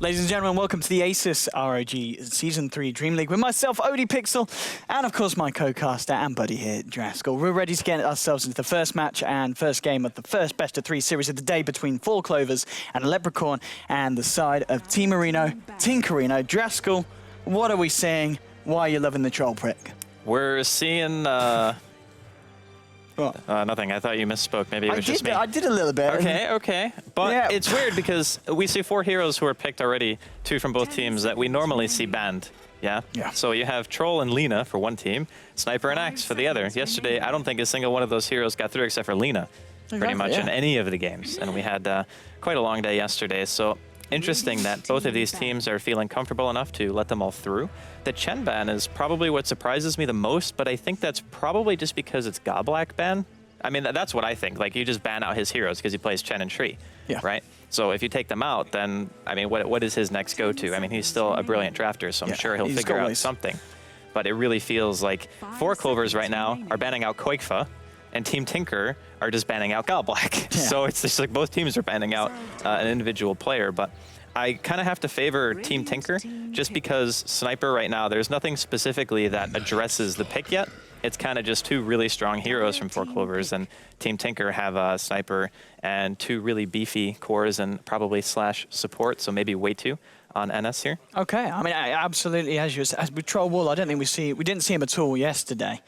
Ladies and gentlemen, welcome to the ASUS ROG Season 3 Dream League with myself, ODPixel, and of course my co-caster and buddy here, Draskell. We're ready to get ourselves into the first match and first game of the first best-of-3 series of the day between 4 Clovers and Leprecon and the side of Team Marino, Tinkerino. Draskell, what are we seeing? Why are you loving the troll prick? We're seeing... What? Nothing. I thought you misspoke. Maybe it was just me. I did a little bit. Okay. But yeah. It's weird because we see 4 heroes who are picked already, 2 from both teams that we normally see banned. Yeah? So you have Troll and Lina for one team, Sniper and Axe for the other. Yesterday, I don't think a single one of those heroes got through except for Lina, pretty much in any of the games. And we had quite a long day yesterday. So interesting that both of these teams are feeling comfortable enough to let them all through. The Chen ban is probably what surprises me the most, but I think that's probably just because it's Goblak ban. I mean, that's what I think. Like, you just ban out his heroes because he plays Chen and Tree, right? So if you take them out, then, I mean, what is his next go-to? I mean, he's still a brilliant drafter, so I'm sure he'll figure out something. But it really feels like 4 Clovers right now are banning out Qualifier, and Team Tinker are just banning out Goblak. So it's just like both teams are banning out an individual player. But I kind of have to favor Team Tinker just because Sniper right now, there's nothing specifically that addresses the pick yet. It's kind of just 2 really strong heroes from 4 Clovers, and Team Tinker have a Sniper and 2 really beefy cores and probably slash support, so maybe way 2 on NS here. Okay, I mean, absolutely, as you said, with Troll Wall, I don't think we didn't see him at all yesterday.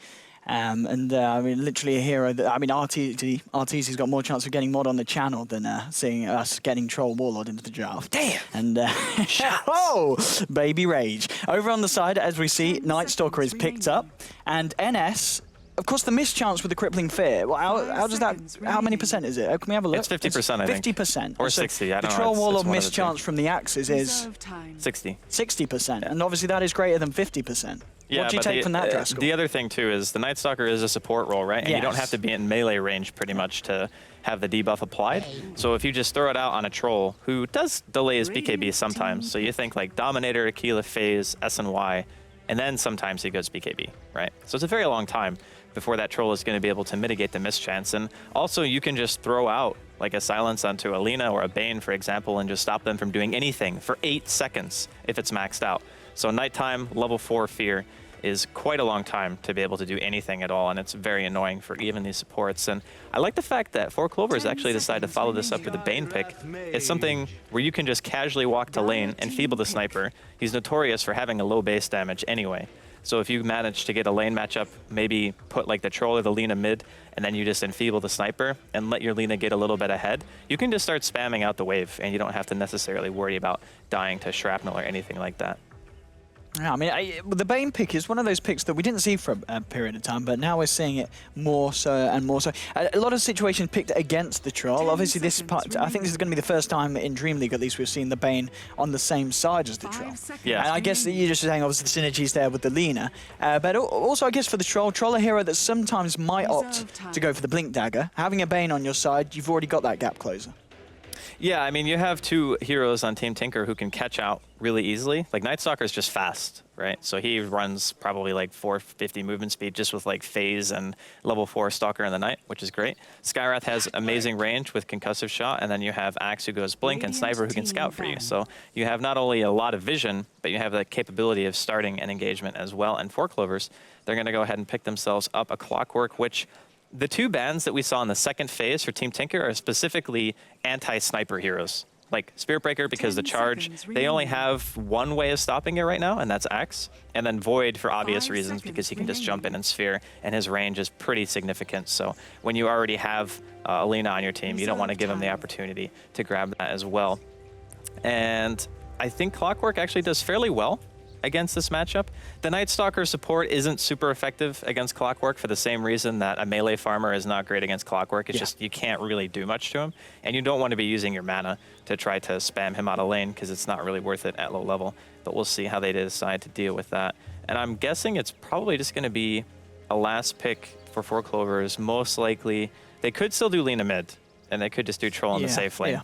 I mean, literally a hero that, I mean, RTZ's got more chance of getting mod on the channel than seeing us getting Troll Warlord into the draft. Damn! And, oh, baby rage. Over on the side, as we see, Night Stalker is picked up, and NS, of course, the mischance with the Crippling Fear. Well, how does that, how many percent is it? Can we have a look? It's 50%, I think. 50%. Or 60, I don't know. The Troll Warlord mischance from the Axes is 60. 60%, and obviously that is greater than 50%. Yeah, what do you take from that, Draskell? The other thing, too, is the Night Stalker is a support role, right? And you don't have to be in melee range, pretty much, to have the debuff applied. So if you just throw it out on a Troll, who does delay his BKB sometimes, so you think like Dominator, Aquila, Phase, SNY, and then sometimes he goes BKB, right? So it's a very long time before that Troll is going to be able to mitigate the mischance. And also, you can just throw out like a silence onto a Lina or a Bane, for example, and just stop them from doing anything for 8 seconds if it's maxed out. So nighttime, level 4 Fear is quite a long time to be able to do anything at all, and it's very annoying for even these supports. And I like the fact that 4 Clovers actually decided to follow this up with a Bane pick. It's something where you can just casually walk to lane and feeble the Sniper. He's notorious for having a low base damage anyway. So if you manage to get a lane matchup, maybe put like the Troll or the Lina mid, and then you just enfeeble the Sniper and let your Lina get a little bit ahead, you can just start spamming out the wave, and you don't have to necessarily worry about dying to shrapnel or anything like that. Yeah, I mean, the Bane pick is one of those picks that we didn't see for a period of time, but now we're seeing it more so and more so. A lot of situations picked against the Troll. Obviously, this part, I think this is going to be the first time in Dream League, at least, we've seen the Bane on the same side as the Troll. Yeah. And I guess that you're just saying, obviously, the synergies there with the Lina. But also, I guess, for the Troll a hero that sometimes might opt to go for the Blink Dagger. Having a Bane on your side, you've already got that gap closer. Yeah, I mean, you have 2 heroes on Team Tinker who can catch out really easily. Like, Night Stalker is just fast, right? So he runs probably like 450 movement speed just with like Phase and level 4 Stalker in the night, which is great. SKYWRATH has amazing range with concussive shot, and then you have Axe who goes Blink and Sniper who can scout for you. So you have not only a lot of vision, but you have the capability of starting an engagement as well. And 4 Clovers, they're going to go ahead and pick themselves up a CLOCKWERK, which the 2 bans that we saw in the second phase for Team Tinker are specifically anti-sniper heroes. Like Spirit Breaker, because the charge, they only have one way of stopping it right now, and that's Axe. And then Void for obvious reasons, because he can just jump in and sphere, and his range is pretty significant. So when you already have Alina on your team, you don't want to give him the opportunity to grab that as well. And I think CLOCKWERK actually does fairly well against this matchup. The Night Stalker support isn't super effective against CLOCKWERK for the same reason that a melee farmer is not great against CLOCKWERK. It's just you can't really do much to him, and you don't want to be using your mana to try to spam him out of lane because it's not really worth it at low level. But we'll see how they decide to deal with that. And I'm guessing it's probably just going to be a last pick for 4 Clovers. Most likely, they could still do Lina mid, and they could just do Troll in the safe lane.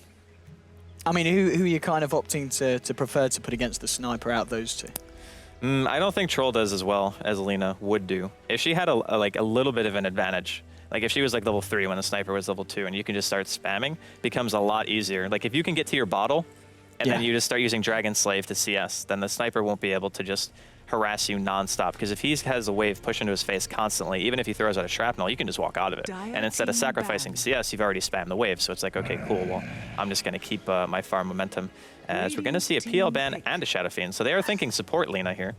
I mean, who are you kind of opting to prefer to put against the Sniper out of those 2? I don't think Troll does as well as Lina would do. If she had like a little bit of an advantage, like if she was like level 3 when the Sniper was level 2, and you can just start spamming, becomes a lot easier. Like if you can get to your bottle and then you just start using Dragon Slave to CS, then the sniper won't be able to just harass you nonstop. Because if he has a wave push into his face constantly, even if he throws out a shrapnel, you can just walk out of it. And instead of sacrificing CS, you've already spammed the wave. So it's like, okay, cool. Well, I'm just going to keep my farm momentum. As we're going to see a PL ban and a Shadow Fiend. So they are thinking support Lina here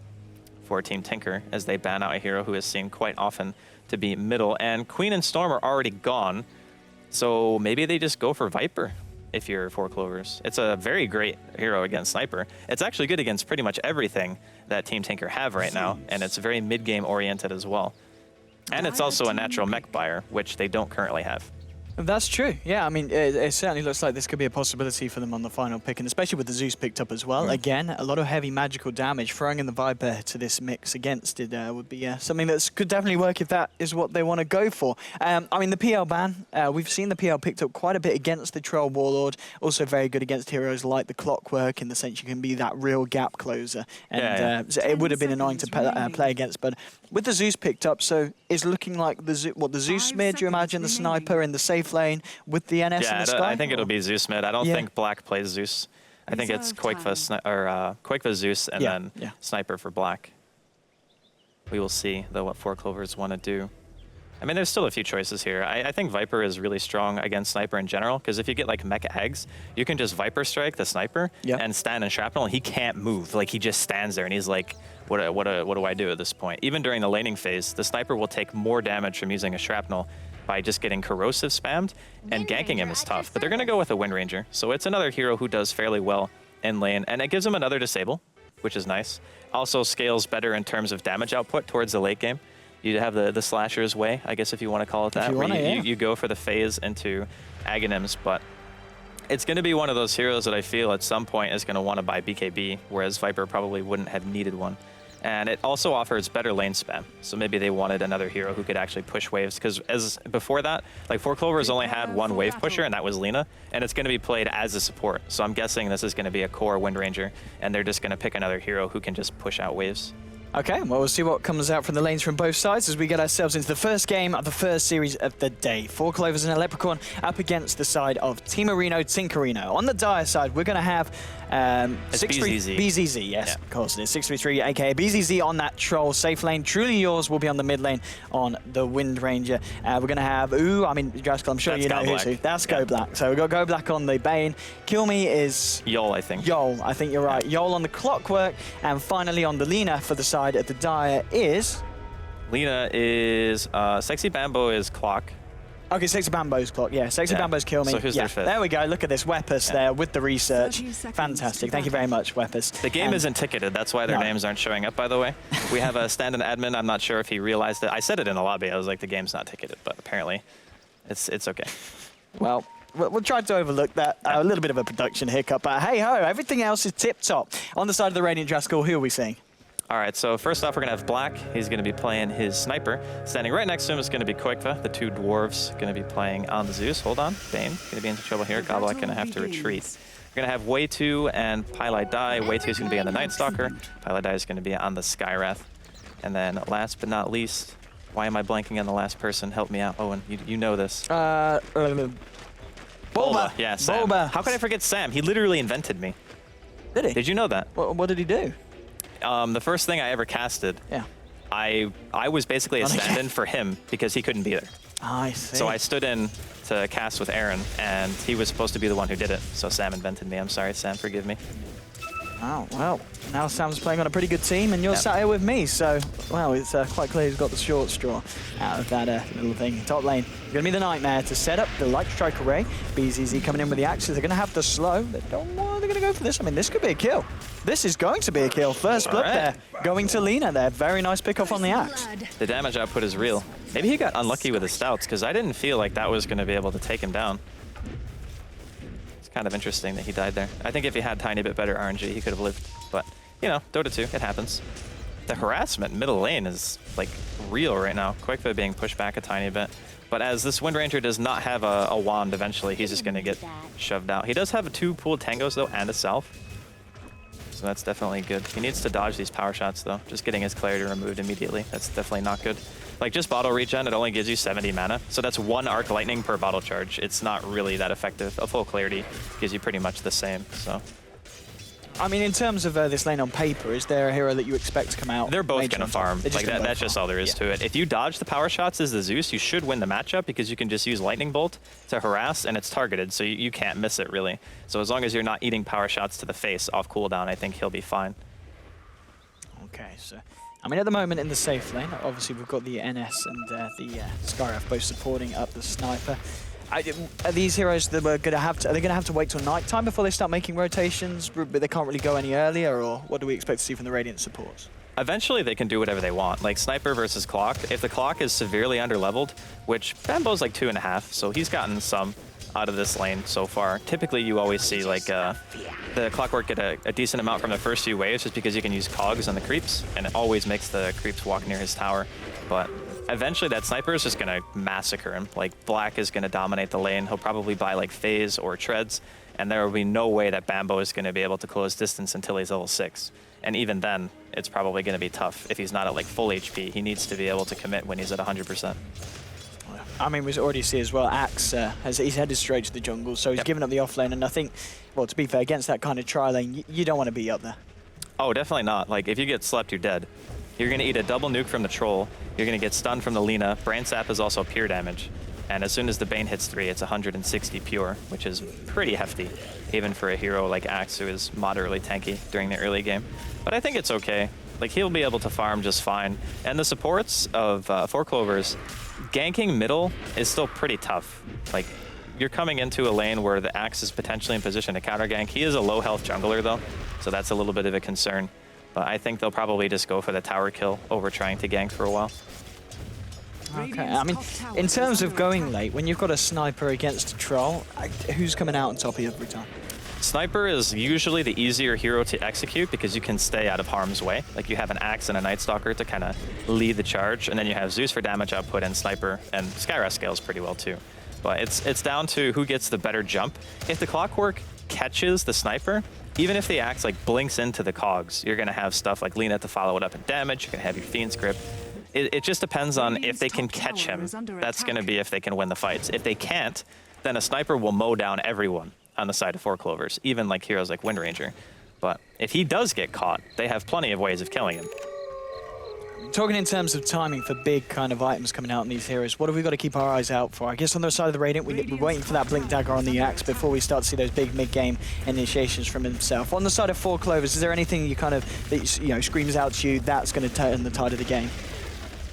for Team Tinker as they ban out a hero who is seen quite often to be middle. And Queen and Storm are already gone. So maybe they just go for Viper if you're for Clovers. It's a very great hero against Sniper. It's actually good against pretty much everything that Team Tinker have right now, and it's very mid-game oriented as well. And it's also a natural mech buyer, which they don't currently have. That's true. Yeah, I mean, it certainly looks like this could be a possibility for them on the final pick, and especially with the ZEUS picked up as well. Again, a lot of heavy magical damage. Throwing in the Viper to this mix against it would be something that could definitely work if that is what they want to go for. I mean, the PL ban, we've seen the PL picked up quite a bit against the Troll Warlord. Also very good against heroes like the CLOCKWERK, in the sense you can be that real gap closer. And so it would have been annoying to play against, but with the ZEUS picked up, so it's looking like the ZEUS mid, you imagine the sniper in the safe lane with the NS in the sky? I think it'll be ZEUS mid. I don't think Black plays ZEUS. I think it's Qualifier ZEUS and then Sniper for Black. We will see, though, what 4 Clovers want to do. I mean, there's still a few choices here. I think Viper is really strong against Sniper in general, because if you get like mech eggs, you can just Viper strike the Sniper and stand in shrapnel, and he can't move. Like, he just stands there, and he's like, what do I do at this point? Even during the laning phase, the Sniper will take more damage from using a shrapnel by just getting corrosive spammed, and ganking him is tough. But they're going to go with a Wind Ranger. So it's another hero who does fairly well in lane, and it gives him another disable, which is nice. Also scales better in terms of damage output towards the late game. You have the Slasher's Way, I guess if you want to call it that, where you go for the phase into Aghanims, but it's going to be one of those heroes that I feel at some point is going to want to buy BKB, whereas Viper probably wouldn't have needed one. And it also offers better lane spam. So maybe they wanted another hero who could actually push waves, because as before that, like 4 Clovers only had one wave pusher, and that was Lina, and it's going to be played as a support. So I'm guessing this is going to be a core Wind Ranger, and they're just going to pick another hero who can just push out waves. Okay, well, we'll see what comes out from the lanes from both sides as we get ourselves into the first game of the first series of the day. 4 Clovers and a Leprecon up against the side of Team Areno, Tinkerino. On the dire side, we're going to have BZZ. Yes, of course it is. 633, aka BZZ on that Troll safe lane. Truly Yours will be on the mid lane on the Wind Ranger. We're going to have, Draskell, I'm sure you know who's who. That's Go Black. So we've got Go Black on the Bane. Kill Me is... Yol, I think. Yol, I think you're right. Yol on the CLOCKWERK. And finally on the Lina for the side at the dire is... Lina is... Sexy Bambo is Clock. Okay, Sexy Bambo's Clock. Yeah, Sexy Bambo's Kill Me. So who's their fifth? There we go. Look at this. Weapus there with the research. Fantastic. Thank you very much, Weapus. The game isn't ticketed. That's why their names aren't showing up, by the way. We have a stand-in admin. I'm not sure if he realized it. I said it in the lobby. I was like, the game's not ticketed, but apparently it's okay. Well, we'll try to overlook that. A little bit of a production hiccup, but hey-ho, everything else is tip-top. On the side of the Radiant Draskell, who are we seeing? All right, so first off, we're going to have Black. He's going to be playing his Sniper. Standing right next to him is going to be Qualifier, the 2 dwarves going to be playing on the ZEUS. Hold on, Bane going to be into trouble here. Goblet going to have to retreat. We're going to have Way2 and Pylai Dai. Way2 is going to be on the Night Stalker. Pylai Dai is going to be on the SKYWRATH. And then last but not least, why am I blanking on the last person? Help me out, Owen. You know this. Bulba. Yeah, Sam. Bulba. How could I forget Sam? He literally invented me. Did he? Did you know that? What did he do? The first thing I ever casted, I was basically a stand-in for him because he couldn't be there. I see. So I stood in to cast with Aaron, and he was supposed to be the one who did it. So Sam invented me. I'm sorry, Sam. Forgive me. Oh, well, now Sam's playing on a pretty good team, and you're sat here with me. So, well, it's quite clear he's got the short straw out of that little thing. Top lane, going to be the Nightmare to set up the Light Strike Array. BZZ coming in with the axes. They're going to have the slow. They don't know they're going to go for this. I mean, this could be a kill. This is going to be a kill. First blood there, going to Lina there. Very nice pick off on the axe. The damage output is real. Maybe he got unlucky with his stouts, because I didn't feel like that was going to be able to take him down. It's kind of interesting that he died there. I think if he had tiny bit better RNG, he could have lived. But, you know, Dota 2, it happens. The harassment middle lane is, like, real right now. Qualifier being pushed back a tiny bit. But as this Wind Ranger does not have a wand eventually, he's just going to get shoved out. He does have 2 pooled tangos, though, and a self. So that's definitely good. He needs to dodge these power shots, though. Just getting his clarity removed immediately. That's definitely not good. Like, just bottle regen, it only gives you 70 mana. So that's 1 arc lightning per bottle charge. It's not really that effective. A full clarity gives you pretty much the same. So I mean, in terms of this lane on paper, is there a hero that you expect to come out? They're both going to farm. Like that's just all there is to it. If you dodge the power shots as the Zeus, you should win the matchup because you can just use Lightning Bolt to harass, and it's targeted, so you can't miss it, really. So as long as you're not eating power shots to the face off cooldown, I think he'll be fine. Okay, so, I mean, at the moment in the safe lane, obviously we've got the NS and the SKYWRATH both supporting up the sniper. Are these heroes that we're gonna have to? Are they gonna have to wait till night time before they start making rotations? But they can't really go any earlier, or what do we expect to see from the Radiant supports? Eventually, they can do whatever they want. Like Sniper versus Clock. If the Clock is severely underleveled, which Bambo's like 2.5, so he's gotten some out of this lane so far. Typically, you always see like the CLOCKWERK get a decent amount from the first few waves, just because you can use cogs on the creeps, and it always makes the creeps walk near his tower. But eventually that Sniper is just going to massacre him. Like Black is going to dominate the lane. He'll probably buy like Phase or Treads, and there will be no way that Bambo is going to be able to close distance until he's level 6. And even then, it's probably going to be tough if he's not at like full HP. He needs to be able to commit when he's at 100%. I mean, we already see as well, Axe, he's headed straight to the jungle, so he's given up the off lane, and I think, well, to be fair, against that kind of tri lane, you don't want to be up there. Oh, definitely not. Like, if you get slept, you're dead. You're going to eat a double nuke from the Troll, you're going to get stunned from the Lina. Brain Sap is also pure damage, and as soon as the Bane hits 3, it's 160 pure, which is pretty hefty, even for a hero like Axe, who is moderately tanky during the early game. But I think it's okay. Like, he'll be able to farm just fine. And the supports of 4 Clovers, ganking middle is still pretty tough. Like, you're coming into a lane where the Axe is potentially in position to counter gank. He is a low health jungler though, so that's a little bit of a concern. But I think they'll probably just go for the tower kill over trying to gank for a while. Okay, I mean, in terms of going late, when you've got a sniper against a troll, who's coming out on top of you every time? Sniper is usually the easier hero to execute because you can stay out of harm's way. Like, you have an Axe and a Night Stalker to kind of lead the charge, and then you have Zeus for damage output and Sniper, and SKYWRATH scales pretty well too. But it's down to who gets the better jump. If the CLOCKWERK catches the Sniper, even if the Axe like blinks into the cogs, you're going to have stuff like Lina to follow it up in damage. You're going to have your Fiend's Grip. It just depends on if they can catch him. That's going to be if they can win the fights. If they can't, then a Sniper will mow down everyone on the side of 4 Clovers, even like heroes like Wind Ranger. But if he does get caught, they have plenty of ways of killing him. Talking in terms of timing for big kind of items coming out in these heroes, what have we got to keep our eyes out for? I guess on the side of the Radiant, we're waiting for that Blink Dagger on the Axe before we start to see those big mid-game initiations from himself. On the side of 4 Clovers, is there anything you kind of, that, you know, screams out to you that's going to turn the tide of the game?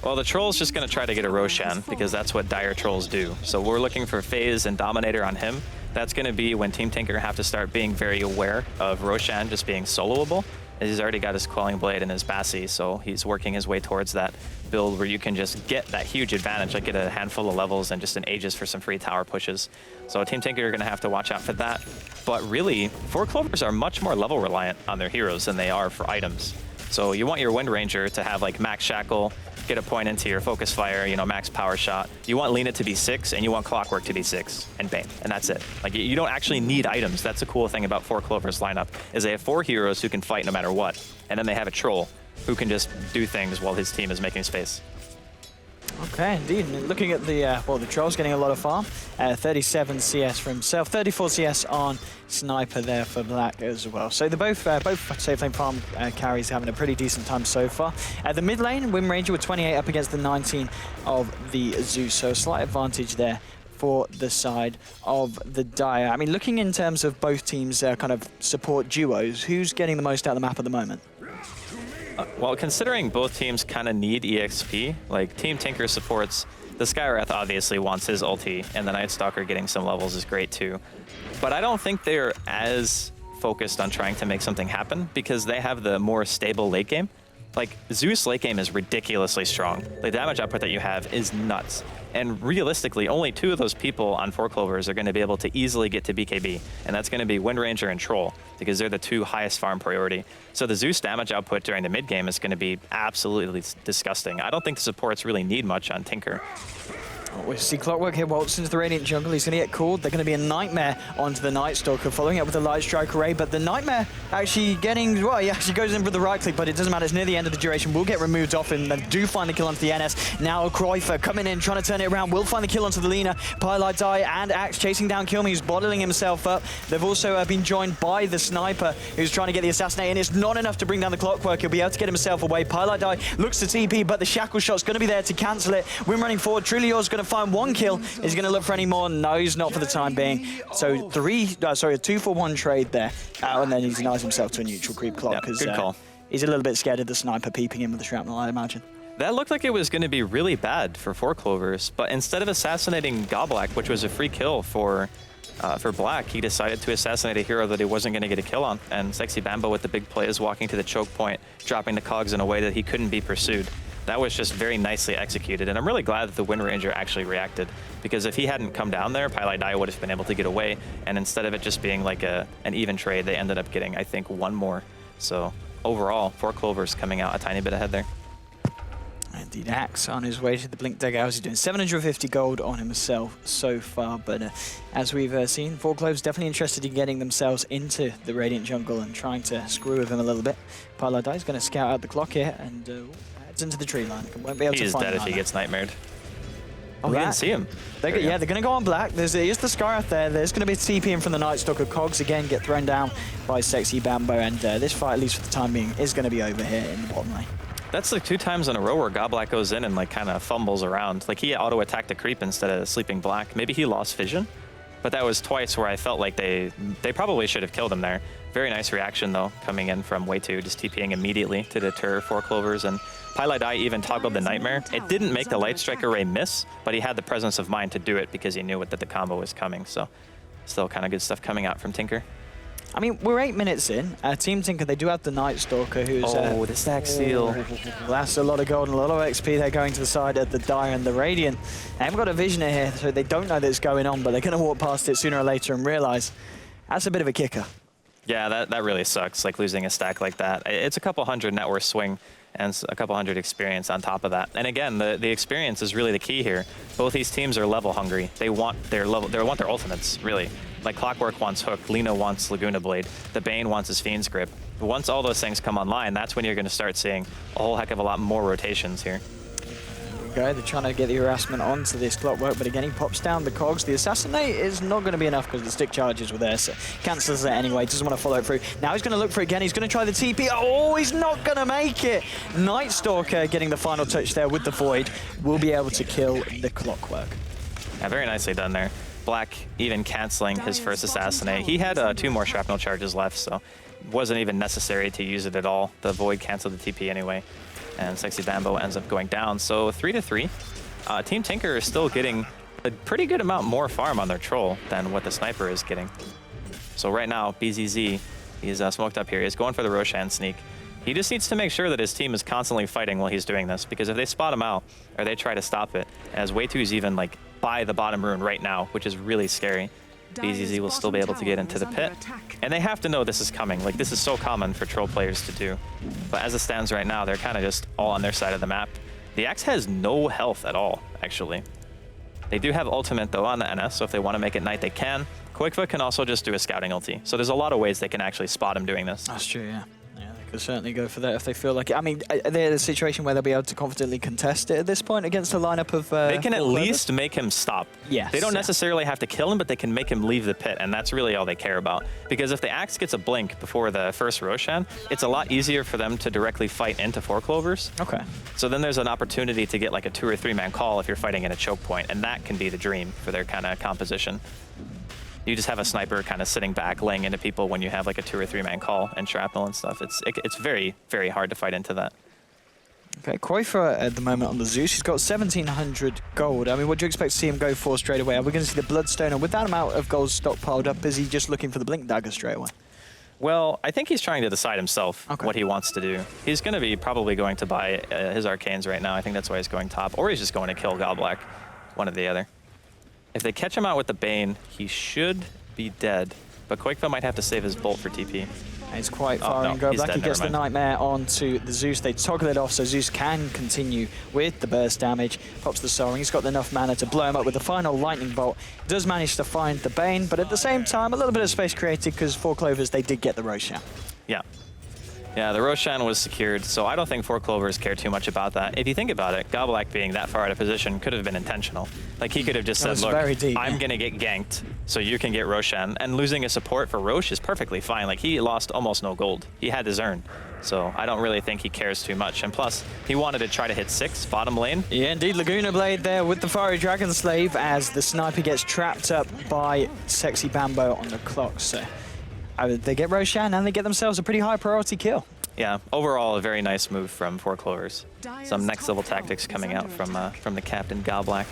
Well, the Troll's just going to try to get a Roshan because that's what dire Trolls do. So we're looking for Phase and Dominator on him. That's going to be when Team Tinker have to start being very aware of Roshan just being soloable. He's already got his Quelling Blade and his Bassi, so he's working his way towards that build where you can just get that huge advantage, like get a handful of levels and just an Aegis for some free tower pushes. So Team Tinker are going to have to watch out for that. But really, 4 Clovers are much more level reliant on their heroes than they are for items. So you want your Wind Ranger to have like max Shackle, get a point into your Focus Fire, you know, max Power Shot. You want Lina to be 6, and you want CLOCKWERK to be 6, and Bane, and that's it. Like, you don't actually need items. That's the cool thing about 4 Clovers lineup, is they have 4 heroes who can fight no matter what, and then they have a Troll who can just do things while his team is making space. Okay, indeed. And looking at the, well, the Troll's getting a lot of farm. 37 CS for himself, 34 CS on Sniper there for Black as well. So they're both safe lane farm carries having a pretty decent time so far. At the mid lane, Wind Ranger with 28 up against the 19 of the Zeus. So a slight advantage there for the side of the Dire. I mean, looking in terms of both teams' kind of support duos, who's getting the most out of the map at the moment? Well, considering both teams kind of need EXP, like Team Tinker supports, the SKYWRATH obviously wants his ulti, and the Night Stalker getting some levels is great too. But I don't think they're as focused on trying to make something happen because they have the more stable late game. Like, Zeus late game is ridiculously strong. The damage output that you have is nuts. And realistically, only 2 of those people on 4 Clovers are going to be able to easily get to BKB. And that's going to be Wind Ranger and Troll, because they're the 2 highest farm priority. So the Zeus damage output during the mid game is going to be absolutely disgusting. I don't think the supports really need much on Tinker. We see CLOCKWERK here waltz into the Radiant jungle. He's going to get called. They're going to be a Nightmare onto the Night Stalker, following up with the Light Strike array. But the Nightmare actually getting, well, he actually goes in for the right click, but it doesn't matter. It's near the end of the duration. Will get removed off him. They do find the kill onto the NS. Now Qualifier coming in, trying to turn it around. Will find the kill onto the Lina. Pylite Die and Axe chasing down Killme, who's bottling himself up. They've also been joined by the Sniper, who's trying to get the Assassinate, and it's not enough to bring down the CLOCKWERK. He'll be able to get himself away. Pylite Die looks to TP, but the Shackle Shot's going to be there to cancel it. Win running forward. Truly Yours going to find one kill. Is he going to look for any more? No, he's not for the time being. So a 2-for-1 trade there. And then he denies himself to a neutral creep clock. Yep, good call. He's a little bit scared of the Sniper peeping in with the shrapnel, I imagine. That looked like it was going to be really bad for Clovers, but instead of assassinating Goblak, which was a free kill for Black, he decided to assassinate a hero that he wasn't going to get a kill on. And Sexy Bambo with the big play is walking to the choke point, dropping the cogs in a way that he couldn't be pursued. That was just very nicely executed, and I'm really glad that the Wind Ranger actually reacted, because if he hadn't come down there, Pylite Die would have been able to get away, and instead of it just being like an even trade, they ended up getting, I think, one more. So overall, 4 Clovers coming out a tiny bit ahead there. Indeed, Axe on his way to the Blink Dagger. He's doing 750 gold on himself so far, but as we've seen, 4 Clovers definitely interested in getting themselves into the Radiant jungle and trying to screw with him a little bit. Pylite Die is going to scout out the clock here and heads into the tree line. Won't be able to find dead if he gets nightmared. Oh, Black. we didn't see him. Yeah, they're going to go on Black. There's the SKYWRATH there. There's going to be a TP in from the Night Stalker. Cogs again get thrown down by Sexy Bambo, and this fight, at least for the time being, is going to be over here in the bottom lane. That's like 2 times in a row where Goblak goes in and like kind of fumbles around. Like he auto-attacked a creep instead of sleeping Black. Maybe he lost vision, but that was twice where I felt like they probably should have killed him there. Very nice reaction though, coming in from way 2, just TPing immediately to deter 4 Clovers, and Pylite Die even toggled the Nightmare. It didn't make the Light Strike array miss, but he had the presence of mind to do it because he knew that the combo was coming. So still kind of good stuff coming out from Tinker. I mean, we're 8 minutes in. Team Tinker, they do have the Night Stalker, who's... the stack steal. That's a lot of gold and a lot of XP. They're going to the side of the Dire and the Radiant. They haven't got a vision here, so they don't know that it's going on, but they're going to walk past it sooner or later and realize that's a bit of a kicker. Yeah, that really sucks, like losing a stack like that. It's a couple hundred net worth swing and a couple hundred experience on top of that. And again, the experience is really the key here. Both these teams are level hungry. They want their ultimates, really. Like CLOCKWERK wants Hook, Lina wants Laguna Blade, the Bane wants his Fiend's Grip. But once all those things come online, that's when you're going to start seeing a whole heck of a lot more rotations here. They're trying to get the harassment onto this CLOCKWERK, but again, he pops down the cogs. The Assassinate is not going to be enough because the stick charges were there, so cancels it anyway. Doesn't want to follow it through. Now he's going to look for it again. He's going to try the TP. Oh, he's not going to make it. Night Stalker getting the final touch there with the Void will be able to kill the CLOCKWERK. Yeah, very nicely done there. Black even canceling his first Assassinate. He had 2 more shrapnel charges left, so it wasn't even necessary to use it at all. The Void canceled the TP anyway, and Sexy Bambo ends up going down. So 3-3. Team Tinker is still getting a pretty good amount more farm on their Troll than what the Sniper is getting. So right now, BZZ, he's smoked up here. He's going for the Roshan sneak. He just needs to make sure that his team is constantly fighting while he's doing this, because if they spot him out or they try to stop it, as Way2's even like by the bottom rune right now, which is really scary, BZZ will still be able to get into the pit. And they have to know this is coming. Like, this is so common for Troll players to do. But as it stands right now, they're kind of just all on their side of the map. The Axe has no health at all, actually. They do have ultimate, though, on the NS, so if they want to make it night, they can. Qualifier can also just do a scouting ulti. So there's a lot of ways they can actually spot him doing this. That's true, yeah. Could certainly go for that if they feel like it. I mean, they're in a situation where they'll be able to confidently contest it at this point against a lineup of... they can at least make him stop. Yes. They don't necessarily have to kill him, but they can make him leave the pit, and that's really all they care about. Because if the Axe gets a blink before the first Roshan, it's a lot easier for them to directly fight into 4 Clovers. Okay. So then there's an opportunity to get like a 2 or 3 man call if you're fighting in a choke point, and that can be the dream for their kind of composition. You just have a sniper kind of sitting back, laying into people when you have like a 2 or 3 man call and shrapnel and stuff. It's very, very hard to fight into that. Okay, Qualifier at the moment on the ZEUS. He's got 1,700 gold. I mean, what do you expect to see him go for straight away? Are we going to see the Bloodstone? And with that amount of gold stockpiled up, is he just looking for the Blink Dagger straight away? Well, I think he's trying to decide himself what he wants to do. He's going to be probably going to buy his Arcanes right now. I think that's why he's going top. Or he's just going to kill Goblak, one or the other. If they catch him out with the Bane, he should be dead. But Qualifier might have to save his bolt for TP. He's quite far in. Go back. He gets the Nightmare onto the Zeus. They toggle it off so Zeus can continue with the burst damage. Pops the Soaring. He's got enough mana to blow him up with the final Lightning Bolt. Does manage to find the Bane, but at the same time, a little bit of space created because for Clovers, they did get the Roshan. Yeah. Yeah, the Roshan was secured, so I don't think 4 Clovers care too much about that. If you think about it, GobbleAck being that far out of position could have been intentional. Like, he could have just said, look, I'm going to get ganked, so you can get Roshan. And losing a support for Rosh is perfectly fine. Like, he lost almost no gold. He had his earn. So I don't really think he cares too much. And plus, he wanted to try to hit 6 bottom lane. Yeah, indeed. Laguna Blade there with the Fiery Dragon Slave as the sniper gets trapped up by Sexy Bambo on the clock. So they get Roshan and they get themselves a pretty high priority kill. Yeah, overall a very nice move from 4 Clovers. Some next level tactics coming out from the captain GobbleAck.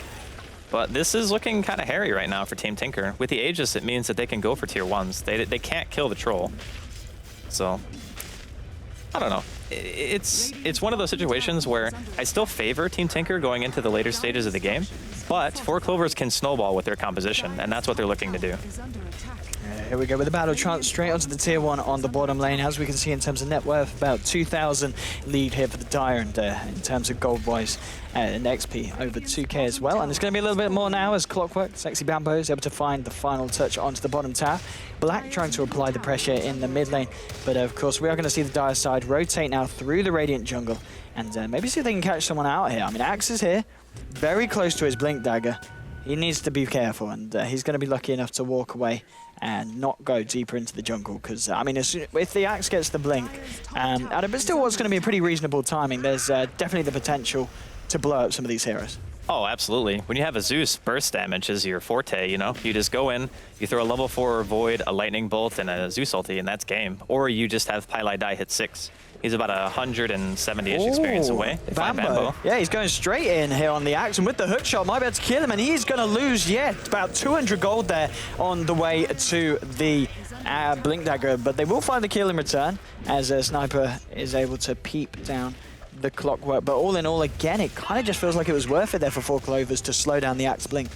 But this is looking kind of hairy right now for Team Tinker. With the Aegis, it means that they can go for tier 1s. They can't kill the troll. So I don't know. It's one of those situations where I still favor Team Tinker going into the later stages of the game, but 4 Clovers can snowball with their composition, and that's what they're looking to do. Here we go with the battle trance straight onto the tier 1 on the bottom lane. As we can see in terms of net worth, about 2,000 lead here for the Dire, and in terms of gold-wise and XP, over 2k as well. And it's going to be a little bit more now as CLOCKWERK, Sexy Bambo, is able to find the final touch onto the bottom tower. Black trying to apply the pressure in the mid lane, but of course we are going to see the Dire side rotate now through the Radiant jungle and maybe see if they can catch someone out here. I mean, Axe is here, very close to his Blink Dagger. He needs to be careful, and he's going to be lucky enough to walk away and not go deeper into the jungle, because, I mean, if the Axe gets the Blink, but still what's going to be a pretty reasonable timing, there's definitely the potential to blow up some of these heroes. Oh, absolutely. When you have a Zeus, burst damage is your forte, you know? You just go in, you throw a level 4 Void, a Lightning Bolt, and a Zeus ulti, and that's game. Or you just have Pylai Die hit 6. He's about 170-ish experience away. Bambo. Yeah, he's going straight in here on the Axe, and with the hook shot, might be able to kill him, and he's going to lose, about 200 gold there on the way to the Blink Dagger, but they will find the kill in return, as a Sniper is able to peep down the CLOCKWERK. But all in all, again, it kind of just feels like it was worth it there for 4 Clovers to slow down the Axe Blink.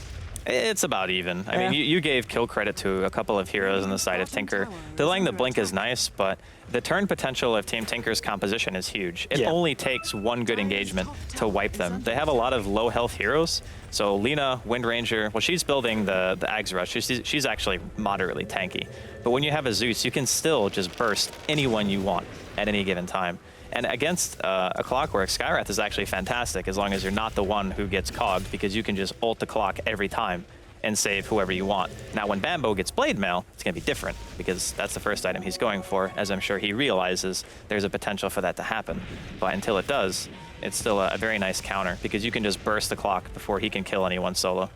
It's about even. I mean, you gave kill credit to a couple of heroes on the side of Tinker. Delaying the Blink is nice, but the turn potential of Team Tinker's composition is huge. It only takes one good engagement to wipe them. They have a lot of low health heroes. So Lina, Wind Ranger, well, she's building the Ags Rush. She's actually moderately tanky. But when you have a Zeus, you can still just burst anyone you want at any given time. And against a CLOCKWERK, SKYWRATH is actually fantastic as long as you're not the one who gets cogged, because you can just ult the clock every time and save whoever you want. Now, when Bambo gets Blade Mail, it's going to be different, because that's the first item he's going for, as I'm sure he realizes there's a potential for that to happen. But until it does, it's still a very nice counter, because you can just burst the clock before he can kill anyone solo.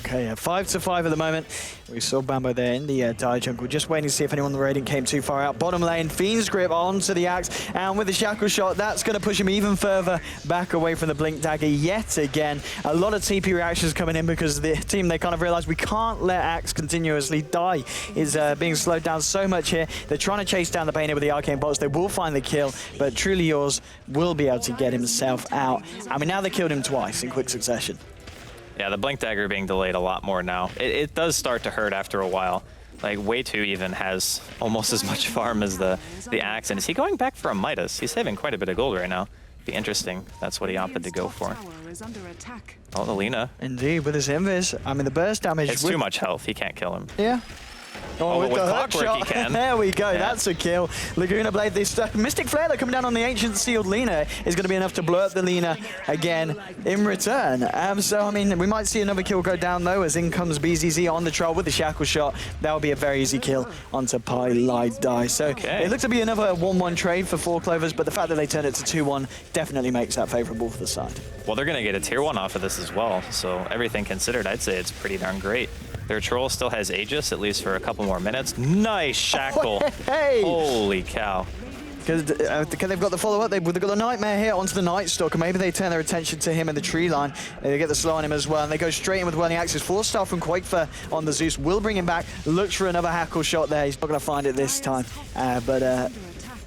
Okay, 5-5 at the moment. We saw Bambo there in the Dire jungle, just waiting to see if anyone on the Radiant came too far out. Bottom lane, Fiend's Grip onto the Axe, and with the Shackle Shot, that's going to push him even further back away from the Blink Dagger yet again. A lot of TP reactions coming in because the team, they kind of realized we can't let Axe continuously die. Is being slowed down so much here. They're trying to chase down the Bane with the Arcane Bolts. They will find the kill, but Truly Yours will be able to get himself out. I mean, now they killed him twice in quick succession. Yeah, the Blink Dagger being delayed a lot more now. It does start to hurt after a while. Like, Way 2 even has almost as much farm as the Axe. And is he going back for a Midas? He's saving quite a bit of gold right now. Be interesting. That's what he opted to go for. Oh, the Lina. Indeed, with his Invis. I mean, the burst damage. It's too much health. He can't kill him. Yeah. Oh, with the hook CLOCKWERK shot. he can. There we go. Yeah. That's a kill. Laguna Blade, this Mystic Flare that coming down on the Ancient Sealed Lina is going to be enough to blow up the Lina again in return. So, I mean, we might see another kill go down, though, as in comes BZZ on the troll with the Shackle Shot. That will be a very easy kill onto Pylai Die. So, it looks to be another 1-1 trade for 4 Clovers, but the fact that they turned it to 2-1 definitely makes that favorable for the side. Well, they're going to get a tier 1 off of this as well. So, everything considered, I'd say it's pretty darn great. Their troll still has Aegis, at least for a couple more minutes. Nice shackle. Oh, hey. Holy cow. Because they've got the follow-up, they've got the Nightmare here onto the Night Stalker. Maybe they turn their attention to him in the tree line. They get the slow on him as well, and they go straight in with Whirling Axes. 4-star from Qualifier on the Zeus will bring him back. Looks for another hackle shot there. He's not going to find it this time.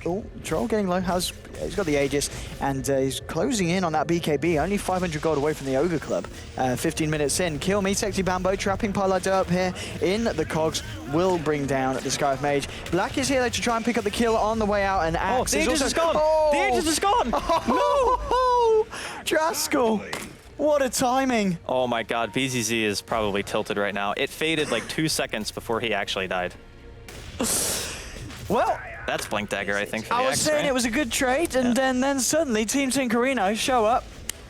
Oh, Troll getting low. He's got the Aegis, and he's closing in on that BKB. Only 500 gold away from the Ogre Club. 15 minutes in. Kill me, Sexy Bambo, trapping Pilot up here in the cogs. Will bring down the SKYWRATH Mage. Black is here though to try and pick up the kill on the way out, and Axe the Aegis is gone! Oh. The Aegis is gone! Oh, Draskell! What a timing! Oh my god, BZZ is probably tilted right now. It faded like 2 seconds before he actually died. Well, that's Blink Dagger, I think, for the I was X, saying right? it was a good trade, and then suddenly Team Tinkerino show up,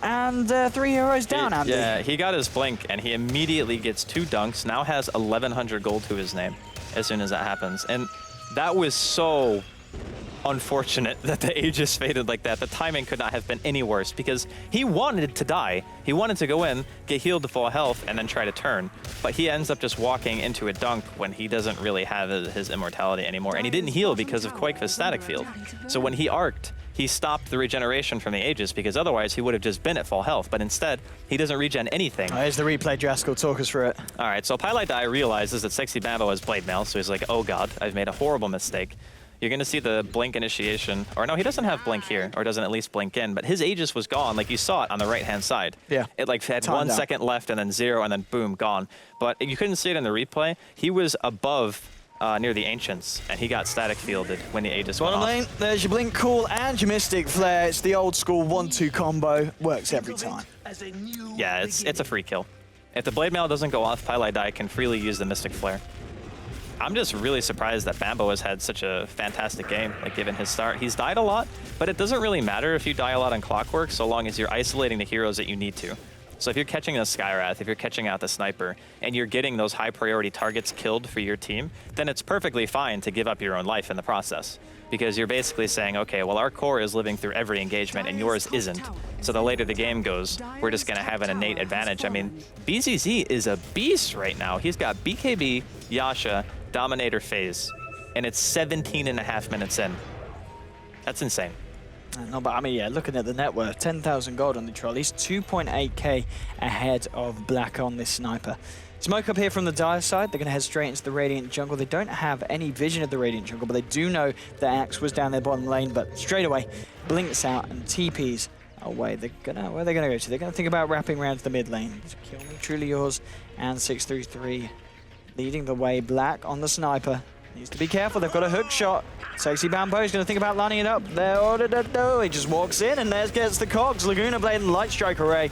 and 3 heroes down, Andy. Yeah, he got his Blink, and he immediately gets 2 dunks, now has 1,100 gold to his name as soon as that happens. And that was so unfortunate that the Aegis faded like that. The timing could not have been any worse because he wanted to die. He wanted to go in, get healed to full health, and then try to turn. But he ends up just walking into a dunk when he doesn't really have his immortality anymore. And he didn't heal because of Quake's static field. So when he arced, he stopped the regeneration from the Aegis because otherwise he would have just been at full health. But instead, he doesn't regen anything. Oh, here's the replay, Draskell. Talk us through it. All right, so Pilot Die realizes that Sexy Bambo has Blade Mail, so he's like, oh god, I've made a horrible mistake. You're going to see the Blink initiation. Or no, he doesn't have Blink here, or doesn't at least blink in, but his Aegis was gone, like you saw it on the right-hand side. Yeah. It like had Timed 1 out. second left and then 0, and then boom, gone. But you couldn't see it in the replay. He was above near the Ancients, and he got static fielded when the Aegis went Bottom off. lane, there's your Blink Cool and your Mystic Flare. It's the old school 1-2 combo. Works every time. Yeah, it's a free kill. If the Blade Mail doesn't go off, Pilot Die can freely use the Mystic Flare. I'm just really surprised that Bambo has had such a fantastic game, like given his start. He's died a lot, but it doesn't really matter if you die a lot on CLOCKWERK so long as you're isolating the heroes that you need to. So if you're catching a SKYWRATH, if you're catching out the Sniper, and you're getting those high priority targets killed for your team, then it's perfectly fine to give up your own life in the process. Because you're basically saying, okay, well, our core is living through every engagement and yours isn't. So the later the game goes, we're just going to have an innate advantage. I mean, BZZ is a beast right now. He's got BKB, Yasha, Dominator phase, and it's 17.5 minutes in. That's insane. No, but I mean, yeah, looking at the net worth, 10,000 gold on the troll. He's 2.8k ahead of Black on this Sniper. Smoke up here from the Dire side. They're going to head straight into the Radiant jungle. They don't have any vision of the Radiant jungle, but they do know that Axe was down their bottom lane, but straight away, blinks out and TPs away. Where are they going to go to? They're going to think about wrapping around to the mid lane. Kill Me, Truly Yours, and 633 leading the way. Black on the Sniper. Needs to be careful. They've got a hook shot. Sexy Bambo is going to think about lining it up. There, he just walks in, and there gets the cogs. Laguna Blade and Light Strike Array.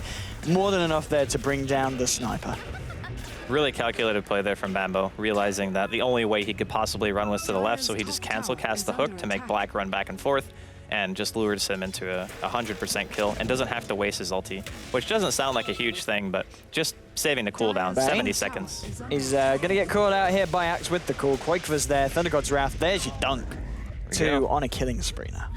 More than enough there to bring down the Sniper. Really calculated play there from Bambo, realizing that the only way he could possibly run was to the left, so he just cancel cast the hook to make Black run back and forth, and just lures him into a 100% kill, and doesn't have to waste his ulti, which doesn't sound like a huge thing, but just saving the cooldown, Bang. 70 seconds. He's going to get caught out here by Axe with the call. Quake's there, Thunder God's Wrath. There's your dunk. 2 on a killing spree now.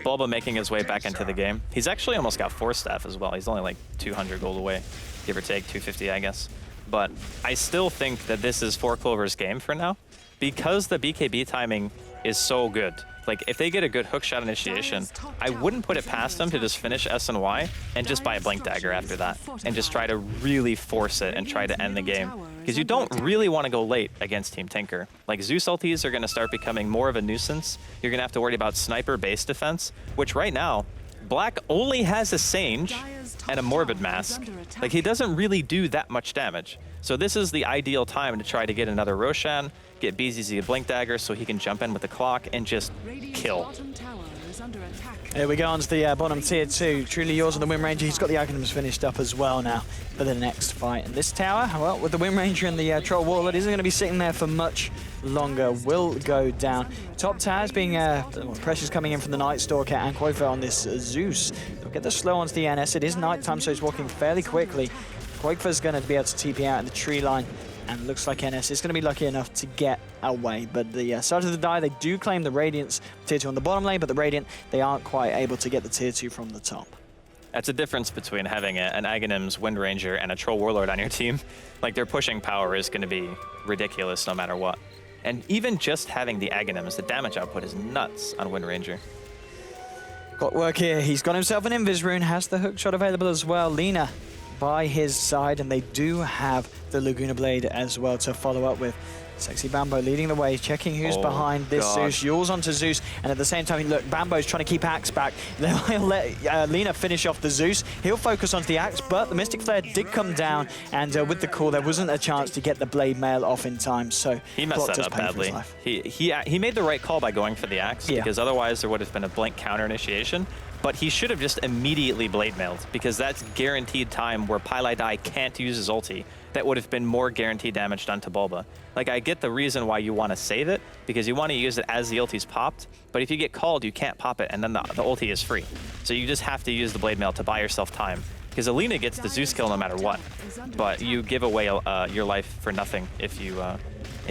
Bulba making his way back into the game. He's actually almost got 4 staff as well. He's only like 200 gold away, give or take, 250, I guess. But I still think that this is 4 Clovers' game for now, because the BKB timing is so good. Like, if they get a good hookshot initiation, I wouldn't put it past them to just finish S and Y and just buy a Blink Dagger after that, and just try to really force it and try to end the game. Because you don't really want to go late against Team Tinker. Like, ZEUS ultis are going to start becoming more of a nuisance. You're going to have to worry about sniper base defense, which right now, Black only has a Sage and a Morbid Mask. Like, he doesn't really do that much damage. So this is the ideal time to try to get another Roshan, get BZZ a Blink Dagger so he can jump in with the clock and just kill. Here we go onto the bottom tier 2. Truly Yours on the Wind Ranger. He's got the items finished up as well now for the next fight. And this tower, well, with the Wind Ranger and the Troll Warlord, isn't going to be sitting there for much longer. Will go down. Top towers being pressures coming in from the Night Stalker and Qualifier on this ZEUS. They'll get the slow onto the NS. It is nighttime, so he's walking fairly quickly. Quake's going to be able to TP out in the tree line, and looks like NS is going to be lucky enough to get away. But the Side of the Die, they do claim the Radiant's tier 2 on the bottom lane, but the Radiant, they aren't quite able to get the tier 2 from the top. That's a difference between having an Aghanim's Wind Ranger and a Troll Warlord on your team. Like, their pushing power is going to be ridiculous no matter what. And even just having the Aghanims, the damage output is nuts on Wind Ranger. CLOCKWERK here. He's got himself an Invis rune, has the hook shot available as well. Lina by his side, and they do have the Laguna Blade as well to follow up with. Sexy Bambo leading the way, checking who's behind this ZEUS. Yules onto ZEUS, and at the same time, look, Bambo's trying to keep Axe back. They'll let Lina finish off the ZEUS. He'll focus onto the Axe, but the Mystic Flare did come down, and with the call, there wasn't a chance to get the Blade Mail off in time, so he messed that up badly. He made the right call by going for the Axe, because otherwise there would have been a blank counter initiation. But he should have just immediately Blade Mailed, because that's guaranteed time where Pylai can't use his ulti. That would have been more guaranteed damage done to Bulba. Like, I get the reason why you want to save it, because you want to use it as the ulti's popped, but if you get called, you can't pop it, and then the ulti is free. So you just have to use the Blade Mail to buy yourself time, because Alina gets the ZEUS kill no matter what, but you give away your life for nothing if you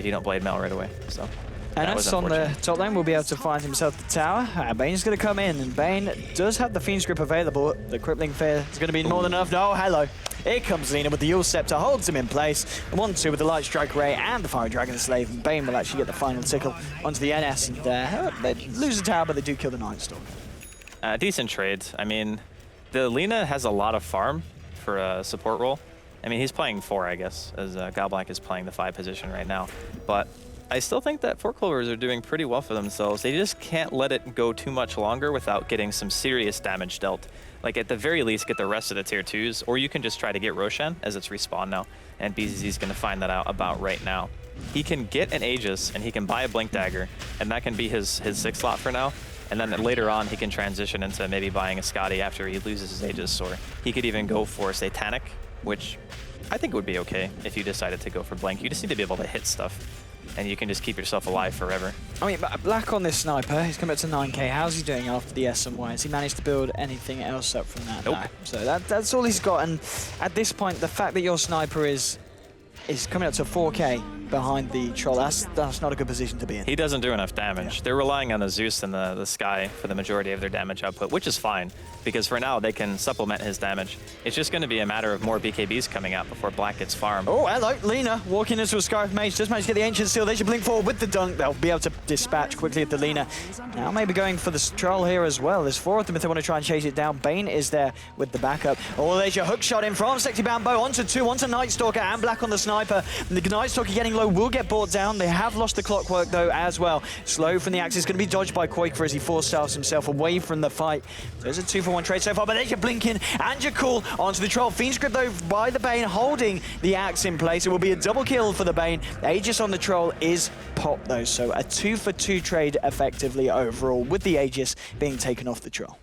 don't Blade Mail right away. So. And us on the top lane will be able to find himself the tower. Bane's going to come in, and Bane does have the Fiend's Grip available. The Crippling Fear is going to be more than enough. Oh, hello. Here comes Lina with the Yule Scepter, holds him in place. 1-2 with the Light Strike Ray and the Fire Dragon Slave. And Bane will actually get the final tickle onto the NS. And they lose the tower, but they do kill the Night Stalker. Decent trade. I mean, the Lina has a lot of farm for a support role. I mean, he's playing 4, I guess, as Godblack is playing the 5 position right now. But I still think that 4 Clovers are doing pretty well for themselves. They just can't let it go too much longer without getting some serious damage dealt. Like, at the very least, get the rest of the tier 2s, or you can just try to get Roshan, as it's respawn now, and BZZ is going to find that out about right now. He can get an Aegis, and he can buy a Blink Dagger, and that can be his 6th slot for now. And then later on, he can transition into maybe buying a Scotty after he loses his Aegis, or he could even go for Satanic, which I think would be okay if you decided to go for Blank. You just need to be able to hit stuff, and you can just keep yourself alive forever. I mean, Black on this sniper, he's come up to 9k. How's he doing after the SMY? Has he managed to build anything else up from that? Nope. No. So that's all he's got, and at this point, the fact that your sniper is coming up to 4k behind the Troll, that's not a good position to be in. He doesn't do enough damage. Yeah. They're relying on the ZEUS and the Sky for the majority of their damage output, which is fine, because for now they can supplement his damage. It's just going to be a matter of more BKBs coming out before Black gets farmed. Oh, hello, Lina walking into a SKYWRATH Mage, just managed to get the Ancient Seal. They should blink forward with the dunk. They'll be able to dispatch quickly at the Lina. Now maybe going for the Troll here as well. There's 4 of them if they want to try and chase it down. Bane is there with the backup. Oh, there's your hook shot in from Sexy Bambo onto 2, onto Night Stalker and Black on the sniper. The Night Stalker getting low will get brought down. They have lost the Clockwork though as well. Slow from the Axe is going to be dodged by Quaker as he force-starves himself away from the fight. There's a 2-for-1 trade so far, but there's your blinking and your cool onto the Troll. Fiend's Grip though by the Bane, holding the Axe in place. It will be a double kill for the Bane. Aegis on the Troll is popped though, so a 2-for-2 trade effectively overall, with the Aegis being taken off the Troll.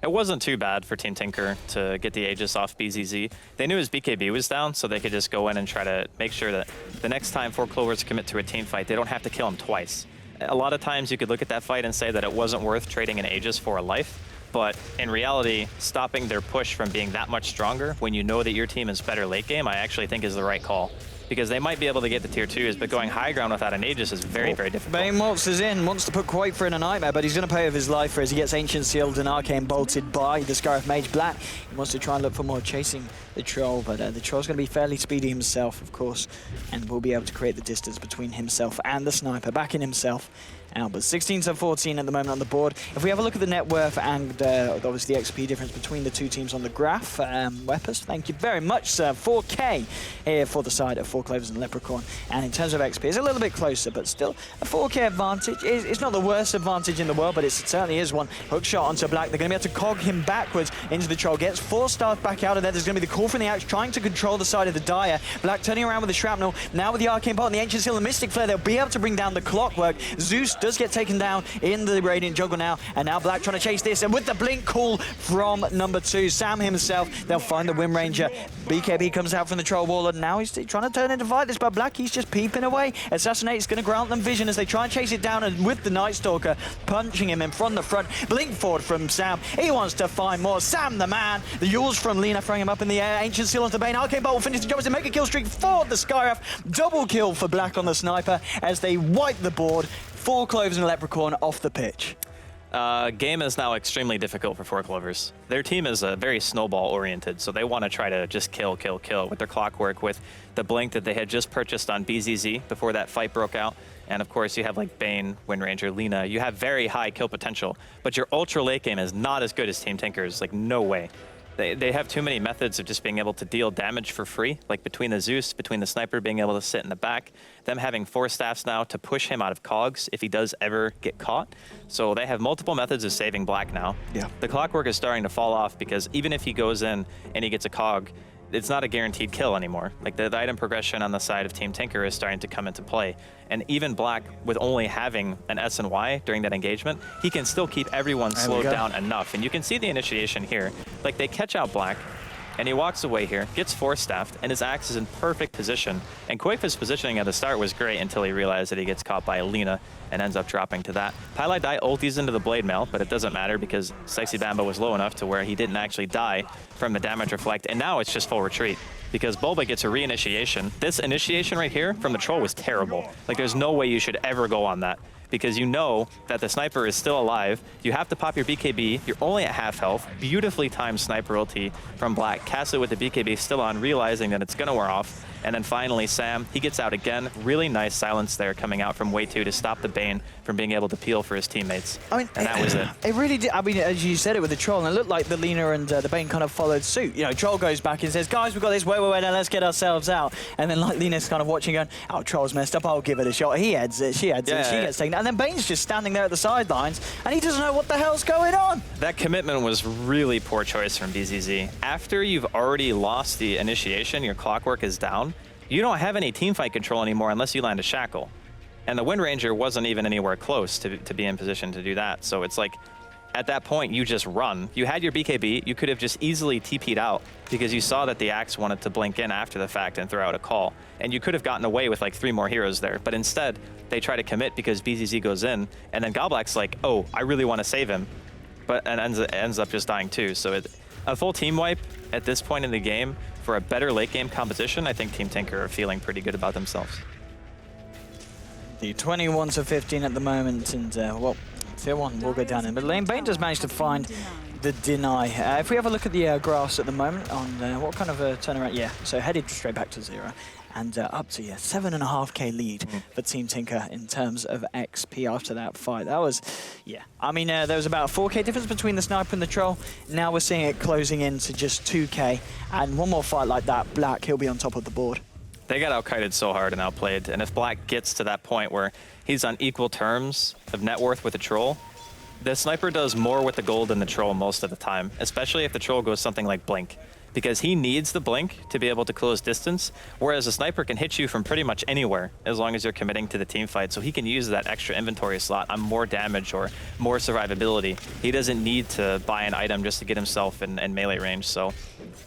It wasn't too bad for Team Tinker to get the Aegis off BZZ. They knew his BKB was down, so they could just go in and try to make sure that the next time 4 Clovers commit to a team fight, they don't have to kill him twice. A lot of times you could look at that fight and say that it wasn't worth trading an Aegis for a life, but in reality, stopping their push from being that much stronger when you know that your team is better late game, I actually think is the right call. Because they might be able to get the tier 2s, but going high ground without an Aegis is very, very difficult. Bane waltzes in, wants to put Quaker in a nightmare, but he's going to pay with his life as he gets Ancient Sealed and Arcane bolted by the SKYWRATH Mage Black. He wants to try and look for more chasing the Troll, but the Troll's going to be fairly speedy himself, of course, and will be able to create the distance between himself and the sniper, backing himself out. But 16-14 at the moment on the board. If we have a look at the net worth and obviously the XP difference between the two teams on the graph, Weapers, thank you very much, sir. 4k here for the side of 4 Clovers and Leprecon. And in terms of XP, it's a little bit closer, but still a 4k advantage. It's not the worst advantage in the world, but it certainly is one. Hook shot onto Black. They're going to be able to cog him backwards into the Troll. Gets 4 stars back out of there. There's going to be the call from the Axe trying to control the side of the Dire. Black turning around with the Shrapnel. Now with the Arcane Bolt and the Ancient Seal and the Mystic Flare, they'll be able to bring down the Clockwork. ZEUS does get taken down in the Radiant Jungle now, and now Black trying to chase this, and with the blink call from number 2, Sam himself, they'll find the Wind Ranger. BKB comes out from the Troll Warlord, and now he's trying to turn into fight this, but Black, he's just peeping away. Assassinate is going to grant them vision as they try and chase it down, and with the Night Stalker punching him in from the front. Blink forward from Sam. He wants to find more. Sam the man. The Yules from Lina throwing him up in the air. Ancient Seal onto Bane. Arcane Bolt will finish the job as they make a kill streak for the SKYWRATH. Double kill for Black on the sniper as they wipe the board. 4 Clovers and Leprecon off the pitch. Game is now extremely difficult for 4 Clovers. Their team is very snowball-oriented, so they want to try to just kill, kill, kill with their Clockwork, with the blink that they had just purchased on BZZ before that fight broke out. And of course, you have like Bane, Wind Ranger, Lina. You have very high kill potential, but your ultra late game is not as good as Team Tinker's. Like, no way. they have too many methods of just being able to deal damage for free, like between the ZEUS, between the sniper being able to sit in the back, them having 4 staffs now to push him out of cogs if he does ever get caught. So they have multiple methods of saving Black now. Yeah. The Clockwork is starting to fall off because even if he goes in and he gets a cog, it's not a guaranteed kill anymore. Like the item progression on the side of Team Tinker is starting to come into play. And even Black, with only having an S and Y during that engagement, he can still keep everyone slowed down enough. And you can see the initiation here. Like they catch out Black, and he walks away here, gets 4-staffed, and his axe is in perfect position. And Quake's positioning at the start was great until he realized that he gets caught by Alina and ends up dropping to that. Pylai Dai ulties into the blade mail, but it doesn't matter because Sexy Bamba was low enough to where he didn't actually die from the damage reflect, and now it's just full retreat because Bulba gets a reinitiation. This initiation right here from the troll was terrible. Like there's no way you should ever go on that, because you know that the sniper is still alive. You have to pop your BKB. You're only at half health. Beautifully timed sniper ulti from Black. Cast it with the BKB still on, realizing that it's gonna wear off. And then finally, Sam, he gets out again. Really nice silence there coming out from Way 2 to stop the Bane from being able to peel for his teammates. I mean, and that was it. It really did. I mean, as you said it with the Troll, and it looked like the Lina and the Bane kind of followed suit. You know, Troll goes back and says, guys, we've got this, wait, now let's get ourselves out. And then like Lina's kind of watching going, oh, Troll's messed up, I'll give it a shot. He heads it, she heads it, she gets taken. And then Bane's just standing there at the sidelines, and he doesn't know what the hell's going on. That commitment was really poor choice from BZZ. After you've already lost the initiation, your Clockwork is down, you don't have any teamfight control anymore unless you land a shackle. And the Wind Ranger wasn't even anywhere close to be in position to do that. So it's like, at that point, you just run. You had your BKB, you could have just easily TP'd out because you saw that the Axe wanted to blink in after the fact and throw out a call. And you could have gotten away with like 3 more heroes there. But instead, they try to commit because BZZ goes in, and then Goblak's like, oh, I really want to save him. But and ends up just dying too. So a full team wipe at this point in the game for a better late game composition, I think Team Tinker are feeling pretty good about themselves. The 21-15 at the moment, and well, Tier 1 will go down in mid lane. Bane does manage to find the deny. If we have a look at the graphs at the moment on what kind of a turnaround, yeah, so headed straight back to 0. And up to 7.5k lead for Team Tinker in terms of XP after that fight. That was, yeah. I mean, there was about a 4k difference between the sniper and the troll. Now we're seeing it closing in to just 2k. And one more fight like that, Black, he'll be on top of the board. They got outkited so hard and outplayed. And if Black gets to that point where he's on equal terms of net worth with the troll, the sniper does more with the gold than the troll most of the time, especially if the troll goes something like Blink, because he needs the blink to be able to close distance, whereas a sniper can hit you from pretty much anywhere as long as you're committing to the team fight. So he can use that extra inventory slot on more damage or more survivability. He doesn't need to buy an item just to get himself in melee range. So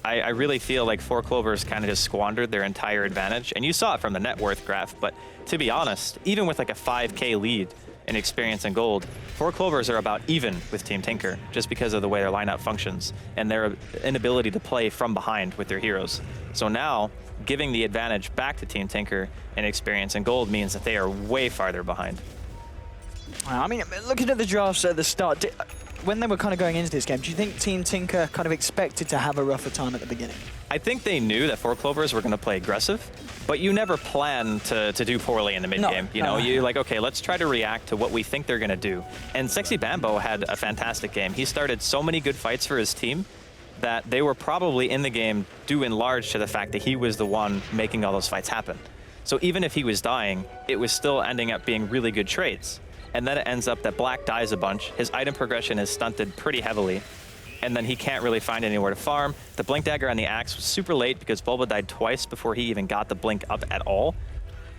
I really feel like 4 Clovers kind of just squandered their entire advantage. And you saw it from the net worth graph, but to be honest, even with like a 5k lead in experience and gold, 4 Clovers are about even with Team Tinker just because of the way their lineup functions and their inability to play from behind with their heroes. So now, giving the advantage back to Team Tinker in experience and gold means that they are way farther behind. I mean, looking at the drafts at the start, when they were kind of going into this game, do you think Team Tinker kind of expected to have a rougher time at the beginning? I think they knew that 4 Clovers were going to play aggressive, but you never plan to do poorly in the mid game. You know, you're like, okay, let's try to react to what we think they're going to do. And Sexy Bambo had a fantastic game. He started so many good fights for his team that they were probably in the game due in large to the fact that he was the one making all those fights happen. So even if he was dying, it was still ending up being really good trades. And then it ends up that Black dies a bunch. His item progression is stunted pretty heavily. And then he can't really find anywhere to farm. The Blink Dagger on the Axe was super late because Bulba died twice before he even got the Blink up at all.